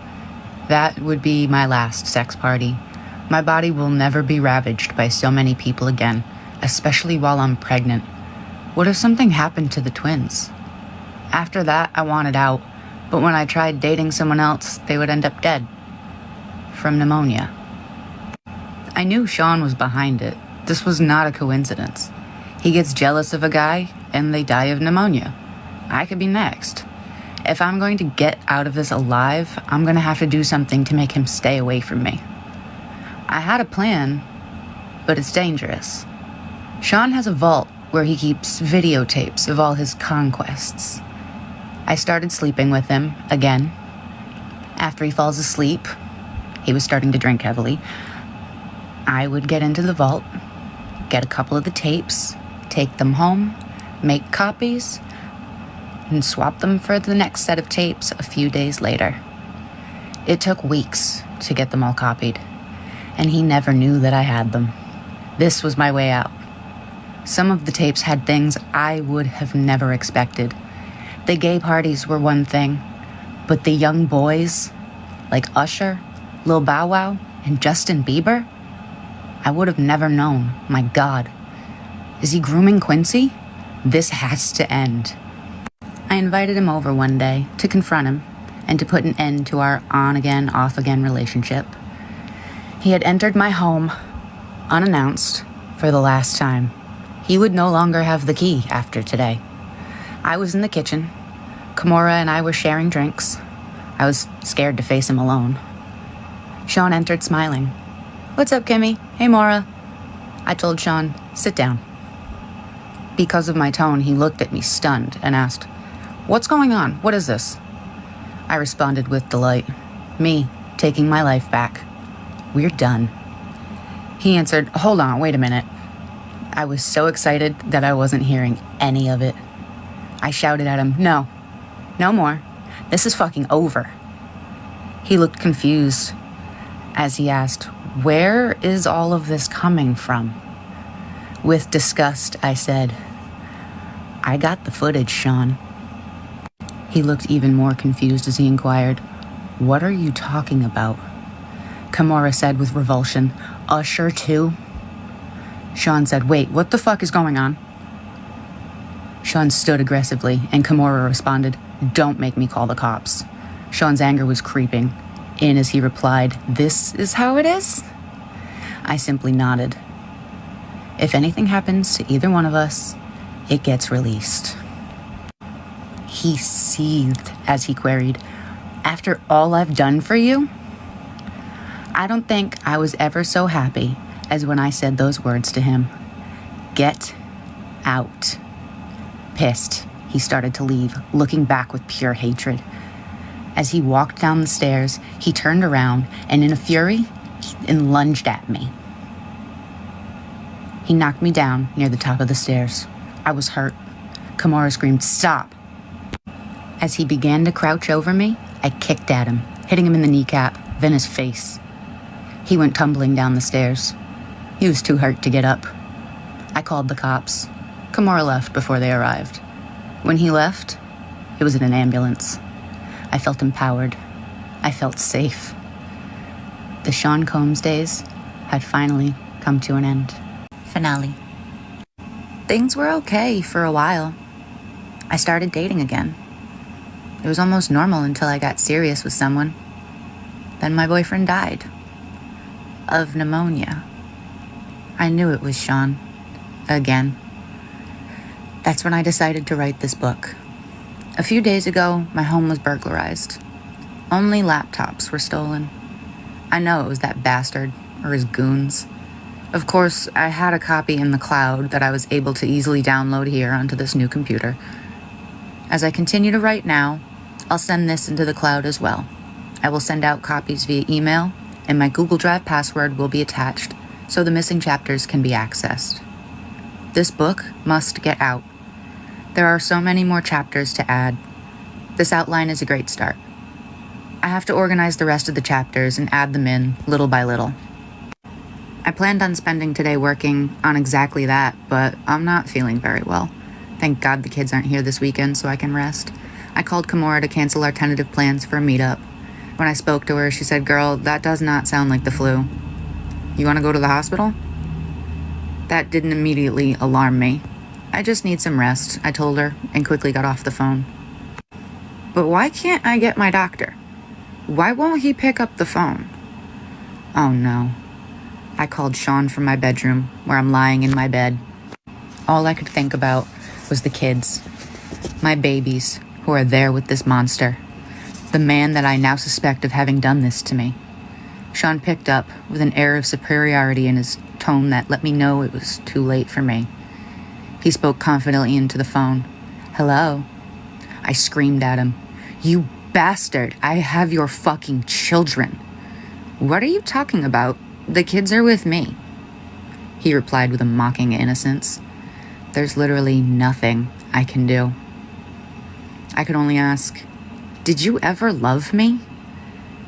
That would be my last sex party. My body will never be ravaged by so many people again, especially while I'm pregnant. What if something happened to the twins? After that, I wanted out, but when I tried dating someone else, they would end up dead. From pneumonia. I knew Sean was behind it. This was not a coincidence. He gets jealous of a guy, and they die of pneumonia. I could be next. If I'm going to get out of this alive, I'm going to have to do something to make him stay away from me. I had a plan, but it's dangerous. Sean has a vault where he keeps videotapes of all his conquests. I started sleeping with him again. After he falls asleep, he was starting to drink heavily, I would get into the vault, get a couple of the tapes, take them home, make copies, and swap them for the next set of tapes a few days later. It took weeks to get them all copied, and he never knew that I had them. This was my way out. Some of the tapes had things I would have never expected. The gay parties were one thing, but the young boys, like Usher, Lil Bow Wow, and Justin Bieber, I would have never known. My God. Is he grooming Quincy? This has to end. I invited him over one day to confront him and to put an end to our on-again, off-again relationship. He had entered my home, unannounced, for the last time. He would no longer have the key after today. I was in the kitchen. Kimura and I were sharing drinks. I was scared to face him alone. Sean entered smiling. "What's up, Kimmy? Hey, Maura." I told Sean, "Sit down." Because of my tone, he looked at me stunned and asked, "What's going on? What is this?" I responded with delight. Me, taking my life back. "We're done." He answered, "Hold on, wait a minute." I was so excited that I wasn't hearing any of it. I shouted at him, "No. No more. This is fucking over." He looked confused as he asked, "Where is all of this coming from?" With disgust, I said, "I got the footage, Sean." He looked even more confused as he inquired, "What are you talking about?" Kimura said with revulsion, "Usher too?" Sean said, "Wait, what the fuck is going on?" Sean stood aggressively, and Kimura responded, "Don't make me call the cops." Sean's anger was creeping in as he replied, "This is how it is?" I simply nodded. If anything happens to either one of us, it gets released. He seethed as he queried, "After all I've done for you?" I don't think I was ever so happy as when I said those words to him. Get out. Pissed, he started to leave, looking back with pure hatred. As he walked down the stairs, he turned around and in a fury, lunged at me. He knocked me down near the top of the stairs. I was hurt. Kimura screamed, "Stop!" As he began to crouch over me, I kicked at him, hitting him in the kneecap, then his face. He went tumbling down the stairs. He was too hurt to get up. I called the cops. Kimura left before they arrived. When he left, it was in an ambulance. I felt empowered. I felt safe. The Sean Combs days had finally come to an end. Finale. Things were okay for a while. I started dating again. It was almost normal until I got serious with someone. Then my boyfriend died. Of pneumonia. I knew it was Sean. Again. That's when I decided to write this book. A few days ago, my home was burglarized. Only laptops were stolen. I know it was that bastard, or his goons. Of course, I had a copy in the cloud that I was able to easily download here onto this new computer. As I continue to write now, I'll send this into the cloud as well. I will send out copies via email, and my Google Drive password will be attached so the missing chapters can be accessed. This book must get out. There are so many more chapters to add. This outline is a great start. I have to organize the rest of the chapters and add them in little by little. I planned on spending today working on exactly that, but I'm not feeling very well. Thank God the kids aren't here this weekend so I can rest. I called Kimura to cancel our tentative plans for a meetup. When I spoke to her, she said, "Girl, that does not sound like the flu. You want to go to the hospital?" That didn't immediately alarm me. "I just need some rest," I told her, and quickly got off the phone. But why can't I get my doctor? Why won't he pick up the phone? Oh no. I called Sean from my bedroom, where I'm lying in my bed. All I could think about was the kids. My babies, who are there with this monster. The man that I now suspect of having done this to me. Sean picked up with an air of superiority in his tone that let me know it was too late for me. He spoke confidently into the phone. "Hello?" I screamed at him. "You bastard, I have your fucking children." "What are you talking about? The kids are with me." He replied with a mocking innocence. There's literally nothing I can do. I could only ask, "Did you ever love me?"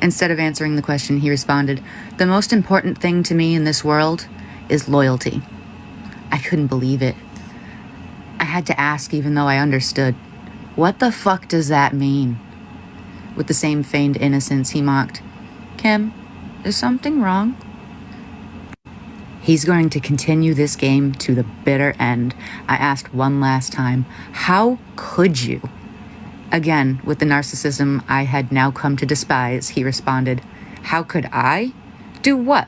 Instead of answering the question, he responded, "The most important thing to me in this world is loyalty." I couldn't believe it. I had to ask even though I understood. "What the fuck does that mean?" With the same feigned innocence, he mocked, "Kim, is something wrong?" He's going to continue this game to the bitter end. I asked one last time, "How could you?" Again, with the narcissism I had now come to despise, he responded, "How could I? Do what?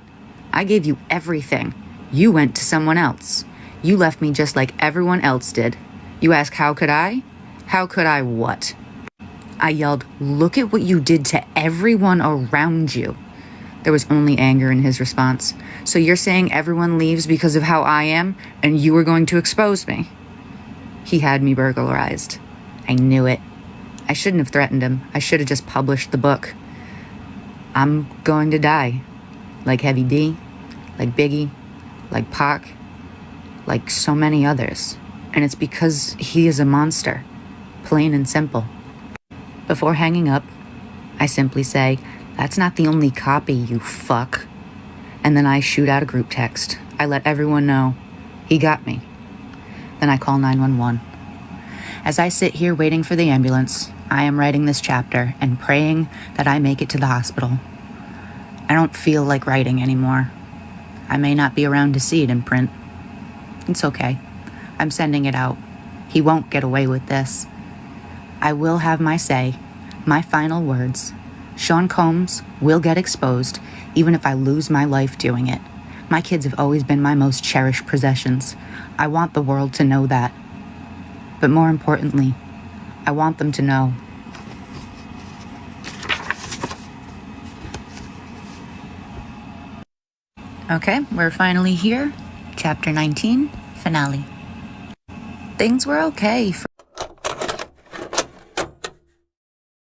I gave you everything. You went to someone else. You left me just like everyone else did. You ask, how could I? How could I what?" I yelled, "Look at what you did to everyone around you." There was only anger in his response. "So you're saying everyone leaves because of how I am, and you were going to expose me?" He had me burglarized. I knew it. I shouldn't have threatened him. I should have just published the book. I'm going to die. Like Heavy D, like Biggie, like Pac, like so many others. And it's because he is a monster. Plain and simple. Before hanging up, I simply say, That's not the only copy, you fuck. And then I shoot out a group text. I let everyone know. He got me. Then I call 911. As I sit here waiting for the ambulance, I am writing this chapter and praying that I make it to the hospital. I don't feel like writing anymore. I may not be around to see it in print. It's okay. I'm sending it out. He won't get away with this. I will have my say, my final words. Sean Combs will get exposed, even if I lose my life doing it. My kids have always been my most cherished possessions. I want the world to know that. But more importantly, I want them to know. Okay, we're finally here. Chapter 19, finale. Things were okay for